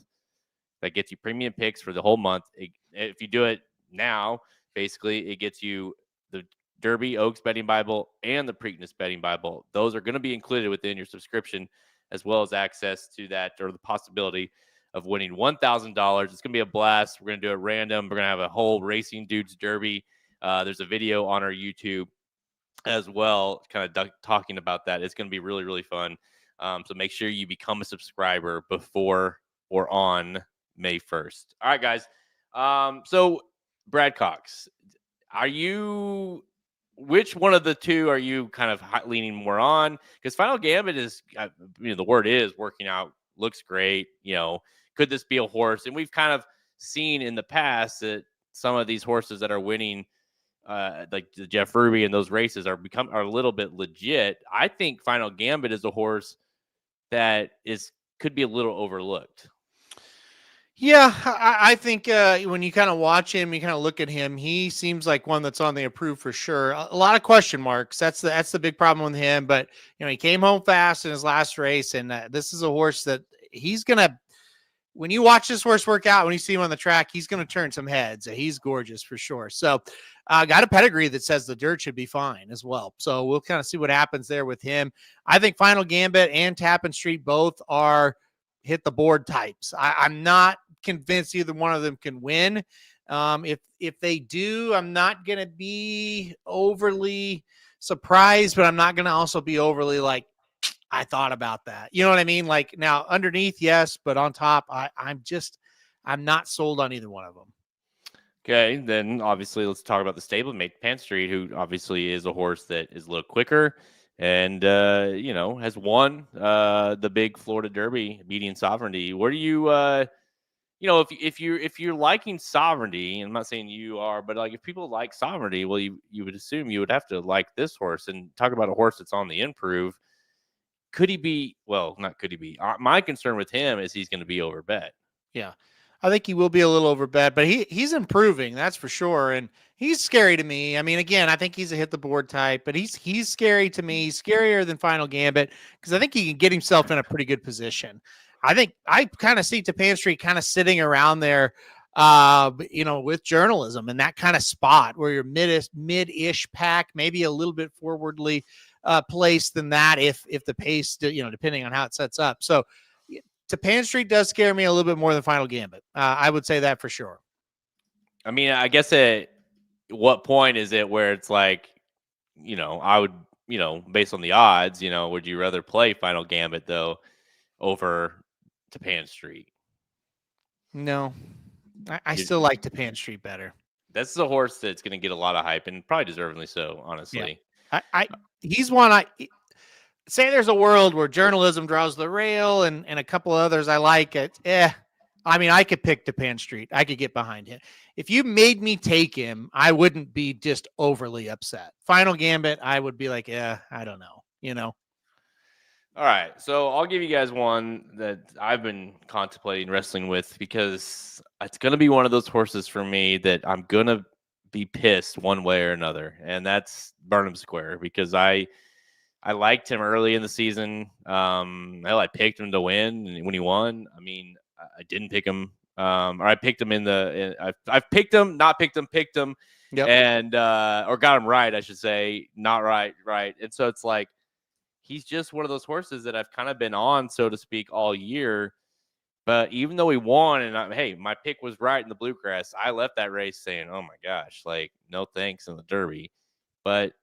That gets you premium picks for the whole month. If you do it now, basically, it gets you the Derby Oaks betting Bible and the Preakness betting Bible. Those are going to be included within your subscription, as well as access to that, or the possibility of winning $1,000. It's going to be a blast. We're going to do it random. We're going to have a whole Racing Dudes Derby. There's a video on our YouTube as well, kind of talking about that. It's going to be really, really fun. So make sure you become a subscriber before or on May 1st. All right, guys. So Brad Cox, which one of the two are you kind of leaning more on? Because Final Gambit is, the word is working out, looks great. Could this be a horse? And we've kind of seen in the past that some of these horses that are winning, like the Jeff Ruby and those races, are a little bit legit. I think Final Gambit is a horse that could be a little overlooked. Yeah, I think when you kind of watch him, you kind of look at him, he seems like one that's on the approved for sure. A lot of question marks. That's the big problem with him. But he came home fast in his last race, and this is a horse that he's gonna when you watch this horse work out, when you see him on the track, he's going to turn some heads. He's gorgeous for sure. So got a pedigree that says the dirt should be fine as well. So we'll kind of see what happens there with him. I think Final Gambit and Tappan Street both are hit the board types. I'm not convinced either one of them can win. If they do, I'm not going to be overly surprised, but I'm not going to also be overly like, I thought about that. You know what I mean? Like now underneath, yes, but on top, I'm not sold on either one of them. Okay, then obviously let's talk about the stablemate, Pan Street, who obviously is a horse that is a little quicker and has won the big Florida Derby, beating Sovereignty. Where do you if you're liking Sovereignty, and I'm not saying you are, but like if people like Sovereignty, well, you would assume you would have to like this horse. And talk about a horse that's on the improve. Could he be? Well, not could he be. My concern with him is he's going to be overbet. Yeah, I think he will be a little overbet, but he's improving, that's for sure. And he's scary to me. I mean, again, I think he's a hit the board type, but he's scary to me. He's scarier than Final Gambit because I think he can get himself in a pretty good position. I think I kind of see Tappan Street kind of sitting around there, with journalism and that kind of spot where you're mid-ish pack, maybe a little bit forwardly placed than that if the pace, depending on how it sets up. So Tappan Street does scare me a little bit more than Final Gambit. I would say that for sure. I mean, I guess at what point is it where it's like, I would, based on the odds, would you rather play Final Gambit though over Tappan Street? No, I still like Tappan Street better. That's the horse that's going to get a lot of hype and probably deservedly so, honestly. Yeah. He's one I say there's a world where journalism draws the rail and a couple of others I like it. I mean, I could pick Tappan Street. I could get behind him. If you made me take him, I wouldn't be just overly upset. Final Gambit, I would be like, I don't know, All right. So I'll give you guys one that I've been contemplating wrestling with because it's going to be one of those horses for me that I'm going to be pissed one way or another. And that's Square because I liked him early in the season. I picked him to win when he won. I mean, I didn't pick him. Or I picked him I've picked him, not picked him, picked him. Yep. And, or got him right, I should say. Not right. And so it's like, he's just one of those horses that I've kind of been on, so to speak, all year. But even though he won and my pick was right in the Bluegrass, I left that race saying, oh my gosh, like no thanks in the Derby. But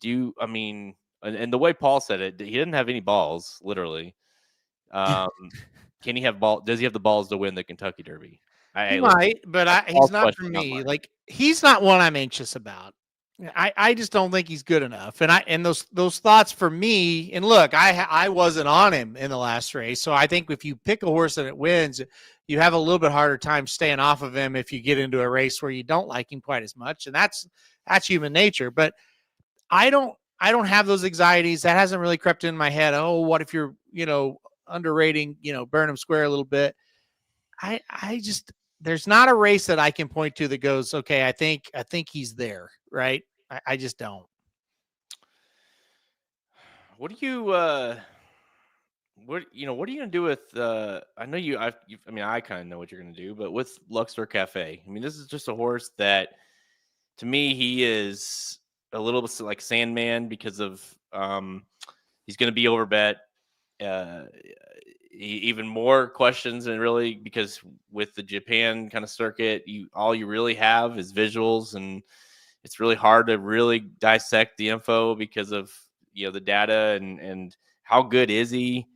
and the way Paul said it, he didn't have any balls, literally. Can he have does he have the balls to win the Kentucky Derby? He might, but he's not for me. Like he's not one I'm anxious about. I just don't think he's good enough. And those thoughts for me, and look, I wasn't on him in the last race. So I think if you pick a horse and it wins, you have a little bit harder time staying off of him if you get into a race where you don't like him quite as much. And that's human nature. But I don't have those anxieties. That hasn't really crept in my head. Oh, what if you're, underrating, Burnham Square a little bit? I just, there's not a race that I can point to that goes, okay, I think he's there, right? I just don't. What do you what are you gonna do with I know I kind of know what you're gonna do, but with Luxor Cafe? I mean, this is just a horse that to me he is a little bit like Sandman because of he's gonna be overbet. Even more questions, and really because with the Japan kind of circuit, all you really have is visuals, and it's really hard to really dissect the info because of the data and how good is he.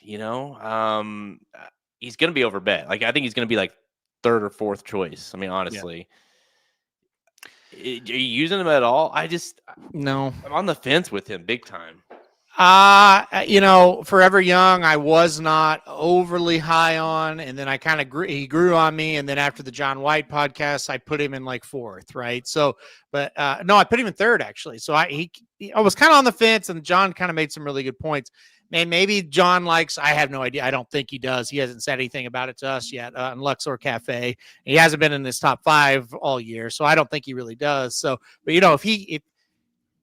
He's going to be overbet. Like I think he's going to be like third or fourth choice. I mean, honestly. Are you using him at all? No. I'm on the fence with him big time. Forever Young, I was not overly high on, and then I kind of he grew on me. And then after the John White podcast, I put him in like fourth, right? So, but no, I put him in third actually. So I was kind of on the fence, and John kind of made some really good points. Man, maybe John likes, I have no idea. I don't think he does. He hasn't said anything about it to us yet on Luxor Cafe. He hasn't been in this top 5 all year, so I don't think he really does. So, but if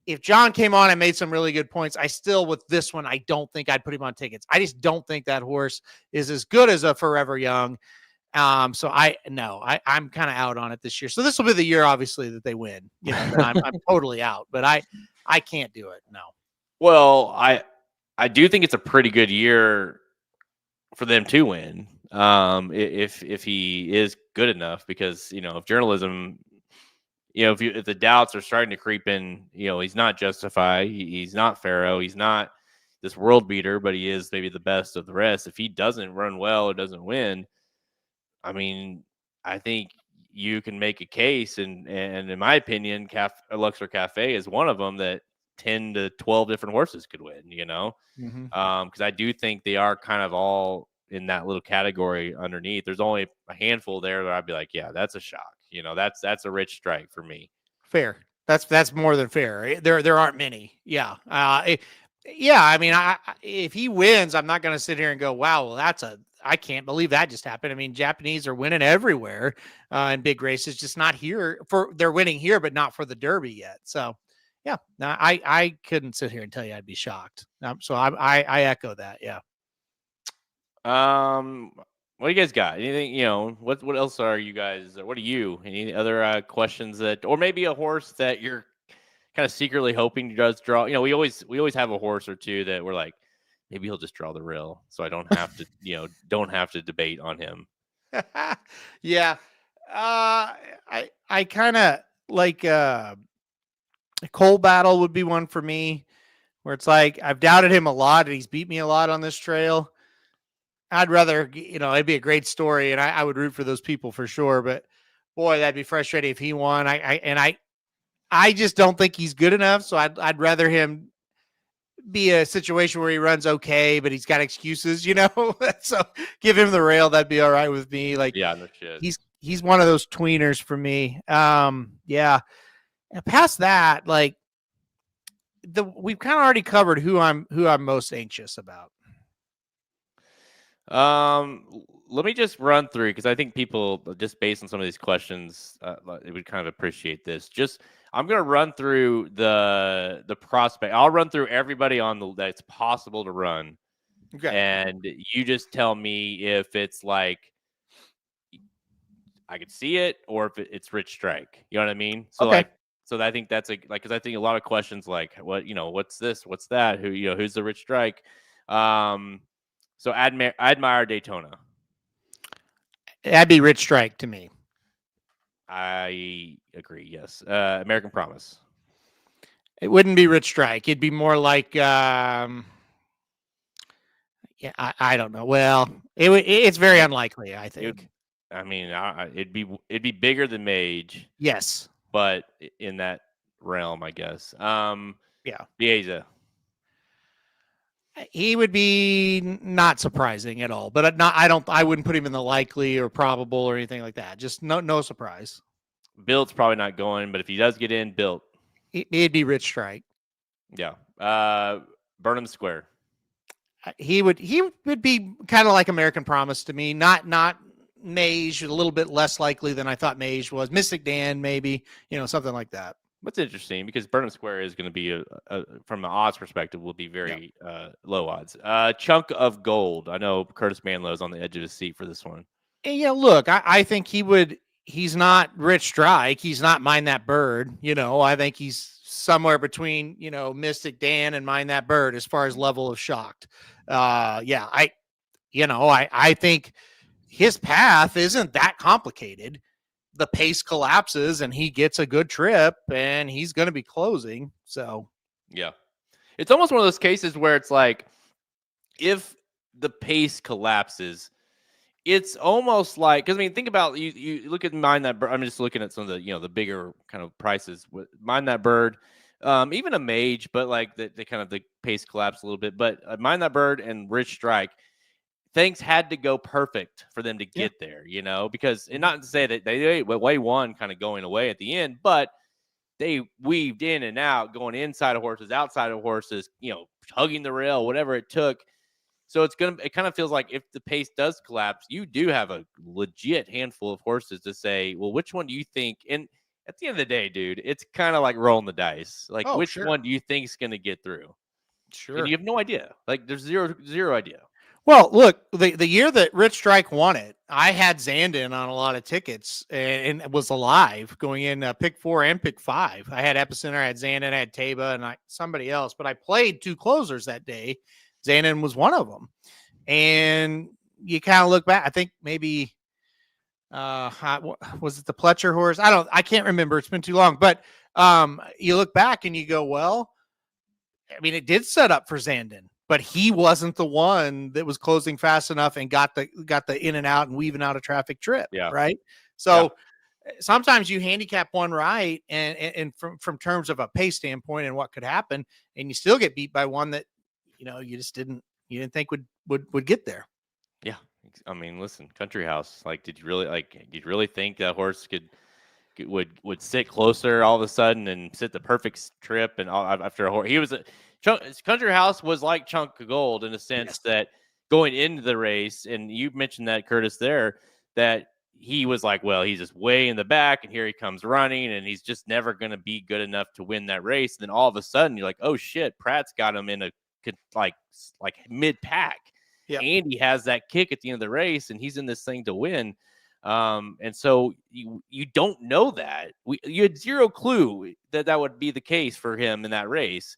if John came on and made some really good points, I still, with this one, I don't think I'd put him on tickets. I just don't think that horse is as good as a Forever Young. So I'm kind of out on it this year. So this will be the year, obviously, that they win. I'm totally out, but I can't do it. No. Well, I do think it's a pretty good year for them to win. If he is good enough, because if journalism, if the doubts are starting to creep in, he's not Justified, he's not Pharaoh, he's not this world beater, but he is maybe the best of the rest. If he doesn't run well or doesn't win, I mean, I think you can make a case, and in my opinion, Luxor Cafe is one of them that 10 to 12 different horses could win. Because I do think they are kind of all in that little category underneath. There's only a handful there that I'd be like, yeah, that's a shock. That's a rich strike for me. Fair. That's more than fair. There aren't many. Yeah. I mean, if he wins, I'm not going to sit here and go, wow, well, I can't believe that just happened. I mean, Japanese are winning everywhere in big races, just not here. They're winning here, but not for the Derby yet. So, yeah, I couldn't sit here and tell you I'd be shocked. So I echo that. Yeah. What do you guys got? Anything? What else are you guys? What are you? Any other questions or maybe a horse that you're kind of secretly hoping he does draw? We always have a horse or two that we're like, maybe he'll just draw the rail, so I don't have to, don't have to debate on him. Yeah. I kind of like a Coal Battle would be one for me, where it's like I've doubted him a lot and he's beat me a lot on this trail. I'd rather, it'd be a great story and I would root for those people for sure. But boy, that'd be frustrating if he won. I just don't think he's good enough. So I'd rather him be a situation where he runs okay, but he's got excuses, so give him the rail. That'd be all right with me. Like, yeah, no shit. He's one of those tweeners for me. Yeah. And past that, like we've kind of already covered who I'm most anxious about. Let me just run through, because I think people, just based on some of these questions, they would kind of appreciate this. I'm going to run through the prospect. I'll run through everybody that's possible to run. Okay. And you just tell me if it's like I could see it or if it's rich strike. You know what I mean? So okay. So I think that's because I think a lot of questions like what's this, what's that, who's the rich strike. So admire Daytona. That'd be rich strike to me. I agree. Yes. American Promise. It wouldn't be rich strike. It'd be more like, I don't know. Well, it's very unlikely, I think. It'd be bigger than Mage. Yes. But in that realm, I guess. Yeah. Bieza. He would be not surprising at all, but I wouldn't put him in the likely or probable or anything like that. Just no surprise. Built's probably not going, but if he does get in, Built. It'd be rich strike. Yeah. Burnham Square. He would be kind of like American Promise to me. Not Mage, a little bit less likely than I thought Mage was. Mystic Dan, maybe, something like that. What's interesting, because Burnham Square is going to be from the odds perspective, will be very low odds. Chunk of Gold. I know Curtis Manlow's on the edge of his seat for this one. Yeah, look, I think he's not rich strike. He's not Mind That Bird. I think he's somewhere between, Mystic Dan and Mind That Bird as far as level of shocked. I think his path isn't that complicated. The pace collapses and he gets a good trip and he's going to be closing. So, yeah, it's almost one of those cases where it's like, if the pace collapses, it's almost like, because think about, you look at Mind That Bird. I'm just looking at some of the, the bigger kind of prices with Mind That Bird, even a Mage, but like the kind of the pace collapse a little bit, but Mind That Bird and Rich Strike, things had to go perfect for them to get there, because, and not to say that they won kind of going away at the end, but they weaved in and out, going inside of horses, outside of horses, hugging the rail, whatever it took. So it kind of feels like if the pace does collapse, you do have a legit handful of horses to say, well, which one do you think? And at the end of the day, dude, it's kind of like rolling the dice. Like, Oh, which sure. one do you think is going to get through? Sure. And you have no idea. Like, there's zero idea. Well, look, the year that Rich Strike won it, I had Zandon on a lot of tickets and was alive going in pick 4 and pick 5. I had Epicenter, I had Zandon, I had Taba, and somebody else. But I played 2 closers that day. Zandon was one of them. And you kind of look back. I think maybe was it the Pletcher horse? I can't remember. It's been too long. But you look back and you go, well, I mean, it did set up for Zandon. But he wasn't the one that was closing fast enough and got the in and out and weaving out a traffic trip. Yeah. Right. So sometimes you handicap one right and from terms of a pace standpoint and what could happen, and you still get beat by one that, you just didn't think would get there. Yeah. I mean, listen, Country House, like, did you really think that horse would sit closer all of a sudden and sit the perfect trip and all after a horse? Country House was like Chunk of Gold in a sense that going into the race, and you mentioned that, Curtis, there, that he was like, well, he's just way in the back, and here he comes running, and he's just never going to be good enough to win that race. And then all of a sudden, you're like, oh shit, Pratt's got him in a like mid pack, and he has that kick at the end of the race, and he's in this thing to win. And so you don't know that. You had zero clue that would be the case for him in that race.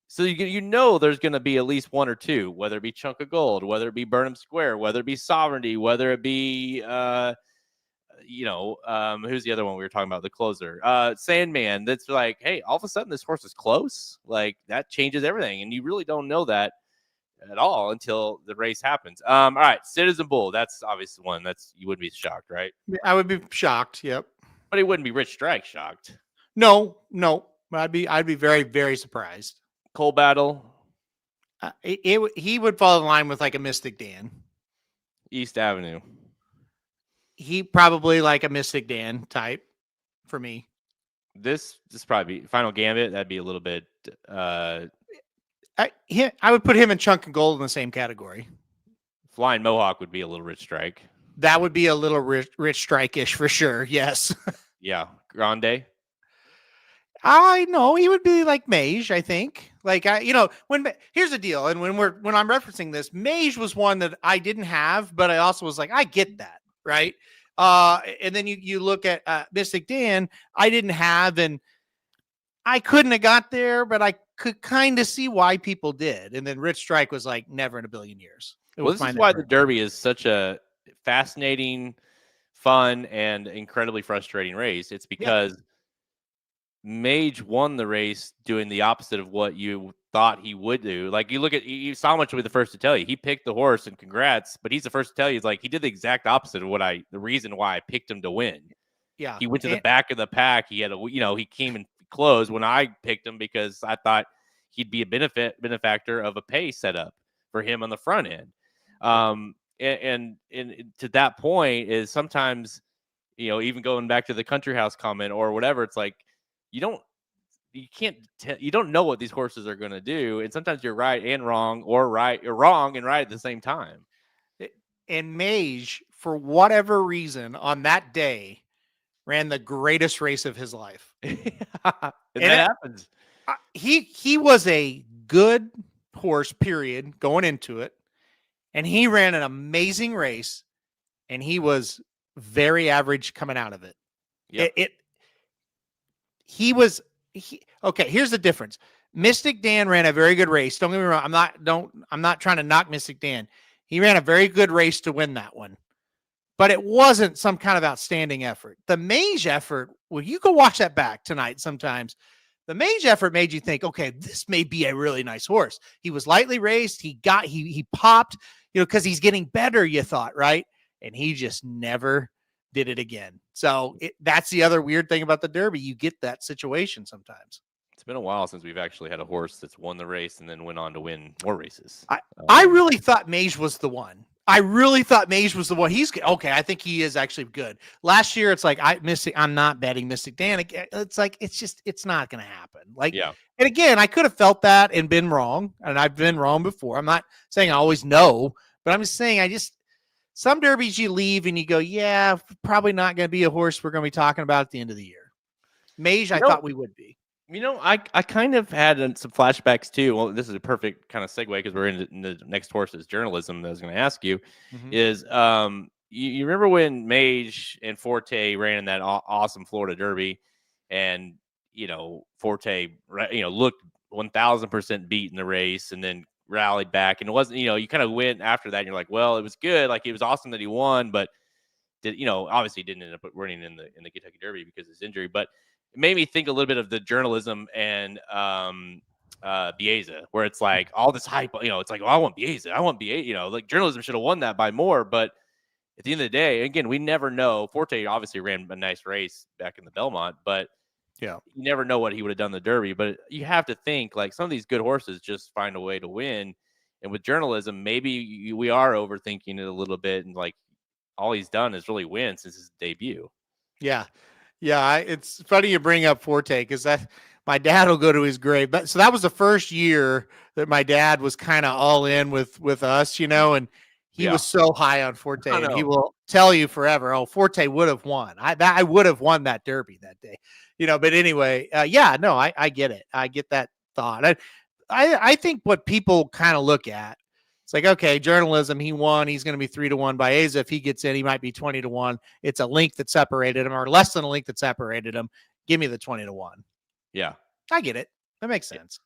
So there's going to be at least one or two, whether it be Chunk of Gold, whether it be Burnham Square, whether it be Sovereignty, whether it be who's the other one we were talking about, the closer, Sandman. That's like, hey, all of a sudden this horse is close. Like, that changes everything, and you really don't know that at all until the race happens. All right, Citizen Bull. That's obviously one you wouldn't be shocked, right? I would be shocked. Yep, but it wouldn't be Rich Strike shocked. No, I'd be very, very surprised. Coal Battle. He would fall in line with like a Mystic Dan. East Avenue. He probably like a Mystic Dan type for me. This probably be Final Gambit. That'd be a little bit. I would put him and Chunk of Gold in the same category. Flying Mohawk would be a little Rich Strike. That would be a little rich strike-ish for sure. Yes. Yeah. Grande. I know he would be like Mage, I think. Like, here's the deal. And when I'm referencing this, Mage was one that I didn't have, but I also was like, I get that. Right. And then you look at Mystic Dan, I didn't have, and I couldn't have got there, but I could kind of see why people did. And then Rich Strike was like, never in a billion years. This is why the Derby is such a fascinating, fun, and incredibly frustrating race. It's because Mage won the race doing the opposite of what you thought he would do. Like, you saw much will be the first to tell you. He picked the horse, and congrats, but he's the first to tell you. He's like, he did the exact opposite of the reason why I picked him to win. Yeah. He went to the back of the pack. He had he came in close when I picked him because I thought he'd be a benefactor of a pay setup for him on the front end. And to that point is sometimes, even going back to the Country House comment or whatever, it's like, you don't know what these horses are going to do. And sometimes you're right and wrong, or you're wrong and right at the same time. And Mage, for whatever reason, on that day, ran the greatest race of his life. and that happens. He was a good horse, period, going into it. And he ran an amazing race, and he was very average coming out of it. Yep. Okay, here's the difference. Mystic Dan ran a very good race. Don't get me wrong. I'm not trying to knock Mystic Dan. He ran a very good race to win that one. But it wasn't some kind of outstanding effort. The Mage effort, well, you go watch that back tonight sometimes. The Mage effort made you think, okay, this may be a really nice horse. He was lightly raced. He popped, because he's getting better, you thought, right? And he just never did it again. So that's the other weird thing about the Derby. You get that situation sometimes. It's been a while since we've actually had a horse that's won the race and then went on to win more races. I really thought Mage was the one. He's okay. I think he is actually good. Last year, it's like I'm not betting Mystic Dan. It's like it's not going to happen. Like, yeah. And again, I could have felt that and been wrong, and I've been wrong before. I'm not saying I always know, but I'm just saying some derbies you leave and you go, yeah, probably not going to be a horse we're going to be talking about at the end of the year. Mage, I thought we would be. I kind of had some flashbacks too. Well, this is a perfect kind of segue because we're in the next horse is journalism that I was going to ask you. Is you remember when Mage and Forte ran in that awesome Florida Derby, and Forte looked 1,000% beat in the race, and then rallied back, and it wasn't you kind of went after that, and you're like, well, it was good, like it was awesome that he won, but obviously didn't end up running in the Kentucky Derby because of his injury, but it made me think a little bit of the journalism and Bieza, where it's like all this hype, it's like, oh, I want Bieza, like journalism should have won that by more. But at the end of the day, again, we never know. Forte obviously ran a nice race back in the Belmont, but you never know what he would have done in the Derby. But you have to think like some of these good horses just find a way to win. And with journalism, maybe we are overthinking it a little bit, and like all he's done is really win since his debut. Yeah. It's funny you bring up Forte because my dad will go to his grave. But so that was the first year that my dad was kind of all in with us, and he was so high on Forte, and he will tell you forever, oh, Forte would have won. I would have won that Derby that day, But anyway, I get it. I get that thought. I think what people kind of look at, it's like, okay, journalism, he won. He's going to be 3-1 by Bieza. If he gets in, he might be 20-1. It's a link that separated him, or less than a link that separated him. Give me the 20-1. Yeah. I get it. That makes sense.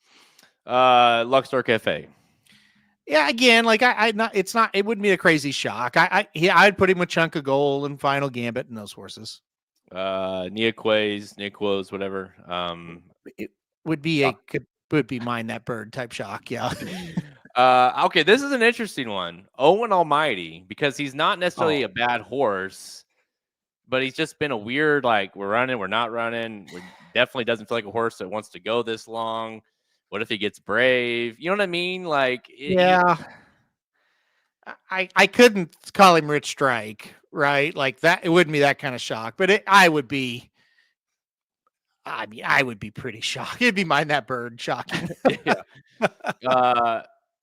Luxor Cafe. Yeah, again, like it wouldn't be a crazy shock. I'd put him with Chunk of Gold and Final Gambit and those horses. Nequos, whatever. It would be would be Mind That Bird type shock. Yeah. Okay, this is an interesting one. Owen Almighty, because he's not necessarily a bad horse, but he's just been a weird, like, we're running, we're not running. Definitely doesn't feel like a horse that wants to go this long. What if he gets brave? You know what I mean? Like, I couldn't call him Rich Strike, right? Like that, it wouldn't be that kind of shock, but I would be pretty shocked. It'd be Mind That Bird shocking.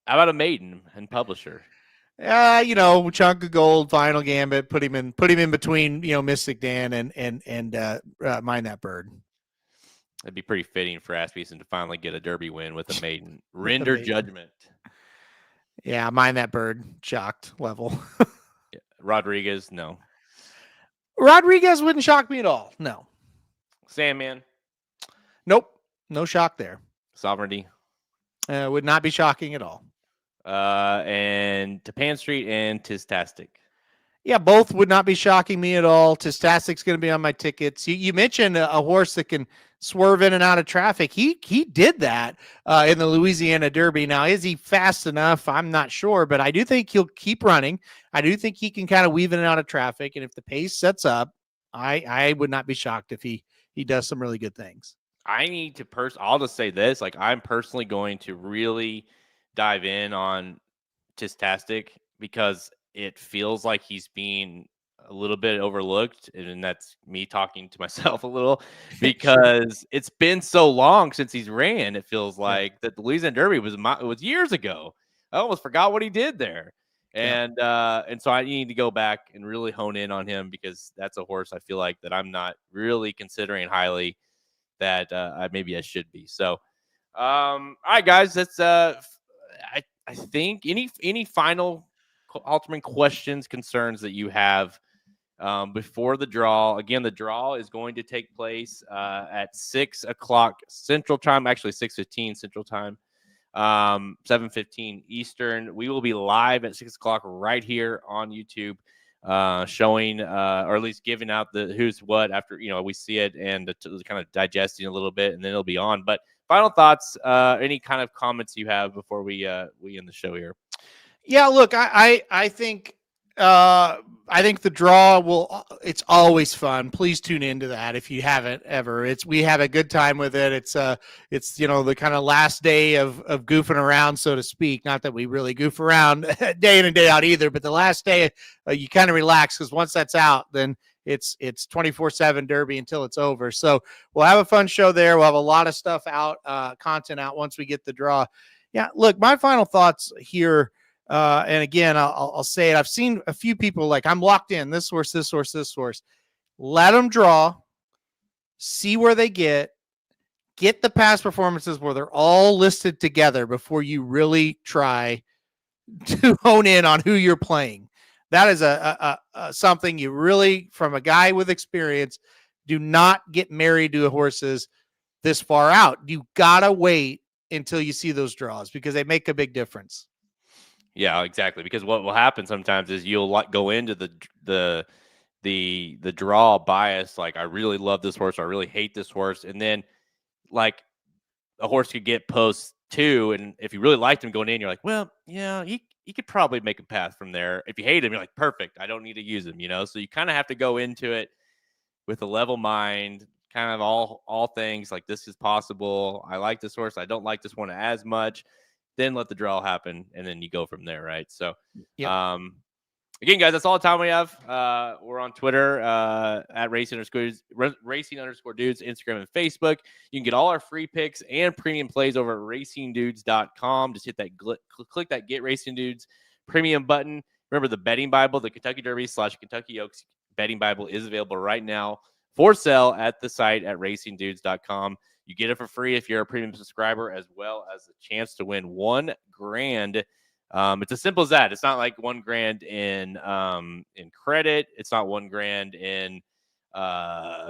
How about a maiden and publisher? Chunk of Gold, Final Gambit, put him in between, Mystic Dan and Mind That Bird. It'd be pretty fitting for Asmussen to finally get a Derby win with a maiden. Render Judgment. Yeah, Mind That Bird, shocked level. Rodriguez, no. Rodriguez wouldn't shock me at all. No. Sandman. Nope. No shock there. Sovereignty. Would not be shocking at all. And Tapan Street and Tistastic. Yeah, both would not be shocking me at all. Tistastic's going to be on my tickets. You mentioned a horse that can swerve in and out of traffic. He did that in the Louisiana Derby. Now, is he fast enough? I'm not sure, but I do think he'll keep running. I do think he can kind of weave in and out of traffic, and if the pace sets up, I would not be shocked if he does some really good things. I need to I'll just say this, like I'm personally going to really dive in on Tistastic because it feels like he's being a little bit overlooked, and that's me talking to myself a little because it's been so long since he's ran. It feels like that the Louisiana Derby was years ago. I almost forgot what he did there, and so I need to go back and really hone in on him because that's a horse I feel like that I'm not really considering highly that maybe I should be. So, all right, guys, that's I think any final Halterman questions, concerns that you have before the draw. Again, the draw is going to take place at 6:00 Central Time, actually 6:15 Central Time, 7:15 Eastern. We will be live at 6:00 right here on YouTube, showing or at least giving out the who's what after we see it and kind of digesting a little bit, and then it'll be on. But final thoughts, any kind of comments you have before we end the show here? Yeah, look, I think the draw it's always fun. Please tune into that if you haven't ever. We have a good time with it. It's the kind of last day of goofing around, so to speak. Not that we really goof around day in and day out either, but the last day you kind of relax because once that's out, then it's 24/7 Derby until it's over. So we'll have a fun show there. We'll have a lot of stuff out, content out once we get the draw. Yeah, look, my final thoughts here. And again, I'll say it. I've seen a few people like, I'm locked in this horse. Let them draw. see where they get the past performances where they're all listed together before you really try to hone in on who you're playing. That is a something you really, from a guy with experience, do not get married to horses this far out. You gotta wait until you see those draws because they make a big difference. Yeah, exactly. Because what will happen sometimes is you'll go into the draw bias. Like, I really love this horse, or I really hate this horse, and then like a horse could get post 2, and if you really liked him going in, you're like, well, yeah, he could probably make a path from there. If you hate him, you're like, perfect, I don't need to use him, So you kind of have to go into it with a level mind, kind of all things like, this is possible. I like this horse. I don't like this one as much. Then let the draw happen, and then you go from there, right? So, again, guys, that's all the time we have. We're on Twitter at racing_dudes, Instagram and Facebook. You can get all our free picks and premium plays over at racingdudes.com. Just hit that click that Get Racing Dudes premium button. Remember, the betting Bible, the Kentucky Derby / Kentucky Oaks betting Bible, is available right now for sale at the site at racingdudes.com. You get it for free if you're a premium subscriber, as well as a chance to win $1 grand. It's as simple as that. It's not like $1 grand in credit. It's not $1 grand in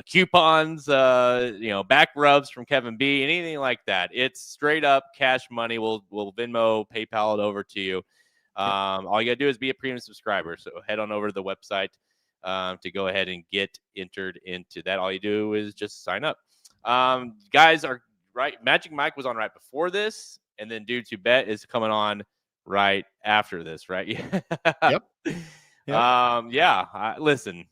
coupons, back rubs from Kevin B, anything like that. It's straight up cash money. We'll Venmo, PayPal it over to you. All you gotta do is be a premium subscriber. So head on over to the website to go ahead and get entered into that. All you do is just sign up. Guys are right. Magic Mike was on right before this, and then Dude to Bet is coming on right after this, right? Yep. Listen,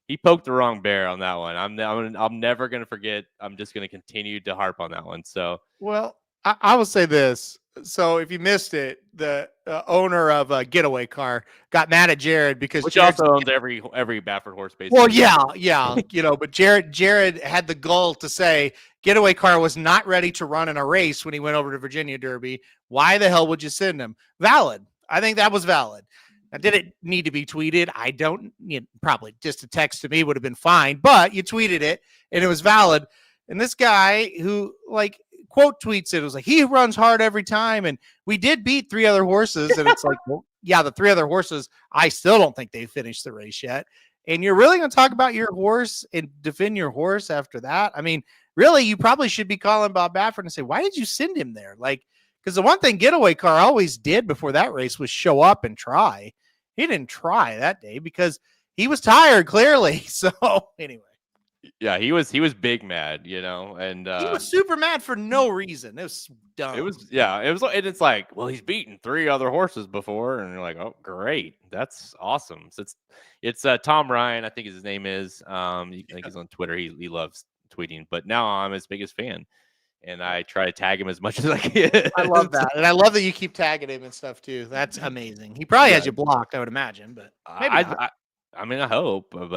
he poked the wrong bear on that one. I'm never gonna forget. I'm just gonna continue to harp on that one. So, well, I will say this. So if you missed it, the owner of Getaway Car got mad at Jared because which Jared's also owns every Baffert horse, basically. Well, yeah, but Jared had the gall to say Getaway Car was not ready to run in a race when he went over to Virginia Derby. Why the hell would you send him? Valid. I think that was valid. Now, did it need to be tweeted? I don't. Probably just a text to me would have been fine, but you tweeted it and it was valid. And this guy who quote tweets it was like, he runs hard every time, and we did beat 3 other horses, and it's like, well, yeah, the 3 other horses, I still don't think they finished the race yet. And you're really going to talk about your horse and defend your horse after that? I mean, really, you probably should be calling Bob Baffert and say, why did you send him there? Because the one thing Getaway Car always did before that race was show up and try. He didn't try that day because he was tired, clearly. So anyway. Yeah, he was big mad, and he was super mad for no reason. It was dumb. It was, and it's like, well, he's beaten 3 other horses before, and you're like, oh, great, that's awesome. So it's Tom Ryan, I think his name is. I think he's on Twitter. He loves tweeting, but now I'm his biggest fan, and I try to tag him as much as I can. I love that, and I love that you keep tagging him and stuff too. That's amazing. He probably has you blocked, I would imagine, but maybe I mean, I hope, but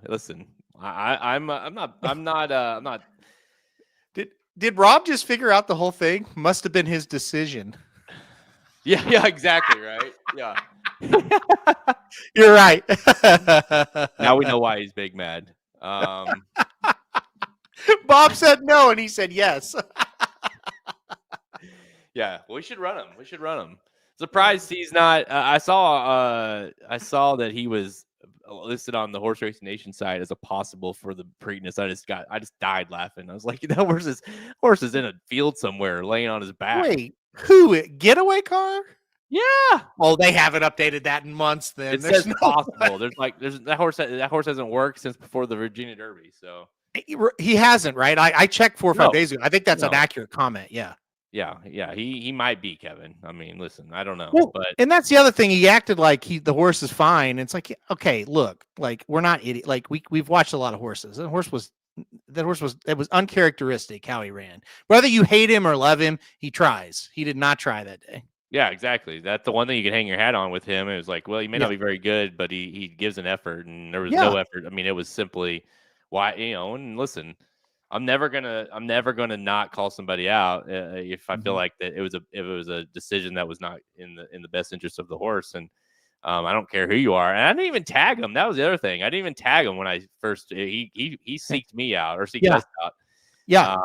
listen. I'm not. Did Rob just figure out the whole thing? Must have been his decision. Yeah, exactly, right? Yeah. You're right. Now we know why he's big mad. Bob said no, and he said yes. Yeah, we should run him. Surprised he's not. I saw that he was listed on the Horse Racing Nation side as a possible for the Preakness. I just died laughing. I was like, that horse is in a field somewhere laying on his back. Wait, who? Getaway Car? Yeah. Oh, they haven't updated that in months. Then it says possible. There's that horse hasn't worked since before the Virginia Derby. So he hasn't, right? I checked 4 or 5 days ago. I think that's an accurate comment. Yeah. Yeah. He might be, Kevin. I mean, listen, I don't know. Well, but and that's the other thing. He acted like the horse is fine. It's like, okay, look, we're not idiot. We've watched a lot of horses. It was uncharacteristic how he ran. Whether you hate him or love him, he tries. He did not try that day. Yeah, exactly. That's the one thing you can hang your hat on with him. It was like, well, he may not be very good, but he gives an effort, and there was no effort. I mean, it was simply why, and listen, I'm never gonna not call somebody out if I feel like that it was a decision that was not in the best interest of the horse. And I don't care who you are. And I didn't even tag him. That was the other thing. I didn't even tag him when I first he seeked me out or seeked us out. Yeah.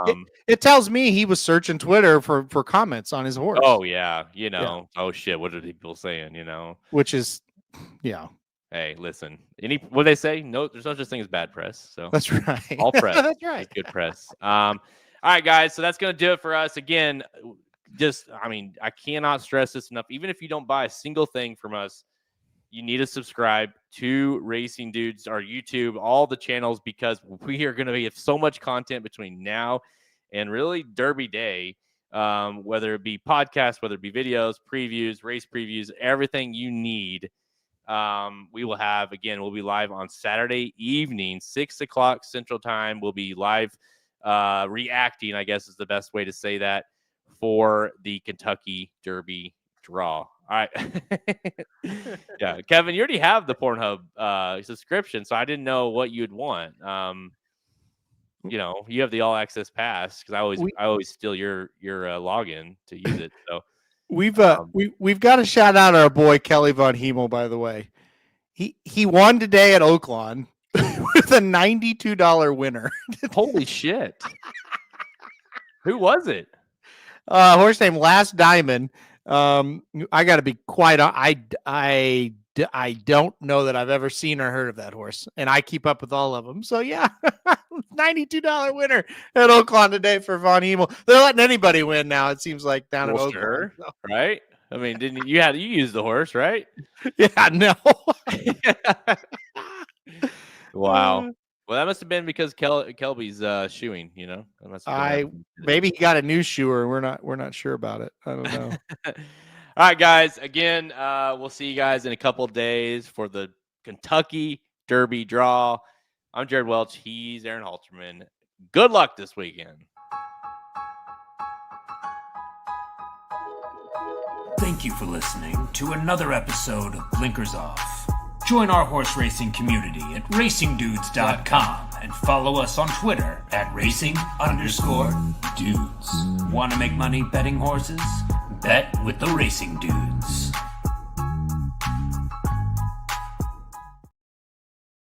It tells me he was searching Twitter for comments on his horse. Oh yeah. Oh shit. What are people saying? Which is Hey, listen. What they say? No, there's no such thing as bad press. So that's right. All press. That's right. Is good press. All right, guys. So that's gonna do it for us. Again, I cannot stress this enough. Even if you don't buy a single thing from us, you need to subscribe to Racing Dudes, our YouTube, all the channels, because we are going to have so much content between now and really Derby Day, whether it be podcasts, whether it be videos, previews, race previews, everything you need. We will have, again, we'll be live on Saturday evening, 6 o'clock Central Time. We'll be live reacting, I guess is the best way to say that, for the Kentucky Derby draw. All right. Yeah, Kevin, you already have the Pornhub subscription, so I didn't know what you'd want. You have the all access pass because I always steal your login to use it. So we've got to shout out our boy Kelly Von Hemel, by the way. He won today at Oaklawn with a $92 winner. Holy shit. Who was it? Horse named Last Diamond. I got to be quite. I don't know that I've ever seen or heard of that horse, and I keep up with all of them. So yeah, $92 winner at Oaklawn today for Von Hemel. They're letting anybody win now. It seems like down at Oaklawn, so. Right? I mean, didn't you use the horse, right? Yeah, no. Wow. Well, that must have been because Kelby's shoeing, That must have maybe he got a new shoer. We're not sure about it. I don't know. All right, guys. Again, we'll see you guys in a couple of days for the Kentucky Derby draw. I'm Jared Welch. He's Aaron Halterman. Good luck this weekend. Thank you for listening to another episode of Blinkers Off. Join our horse racing community at racingdudes.com and follow us on Twitter at racing_dudes. Want to make money betting horses? Bet with the Racing Dudes.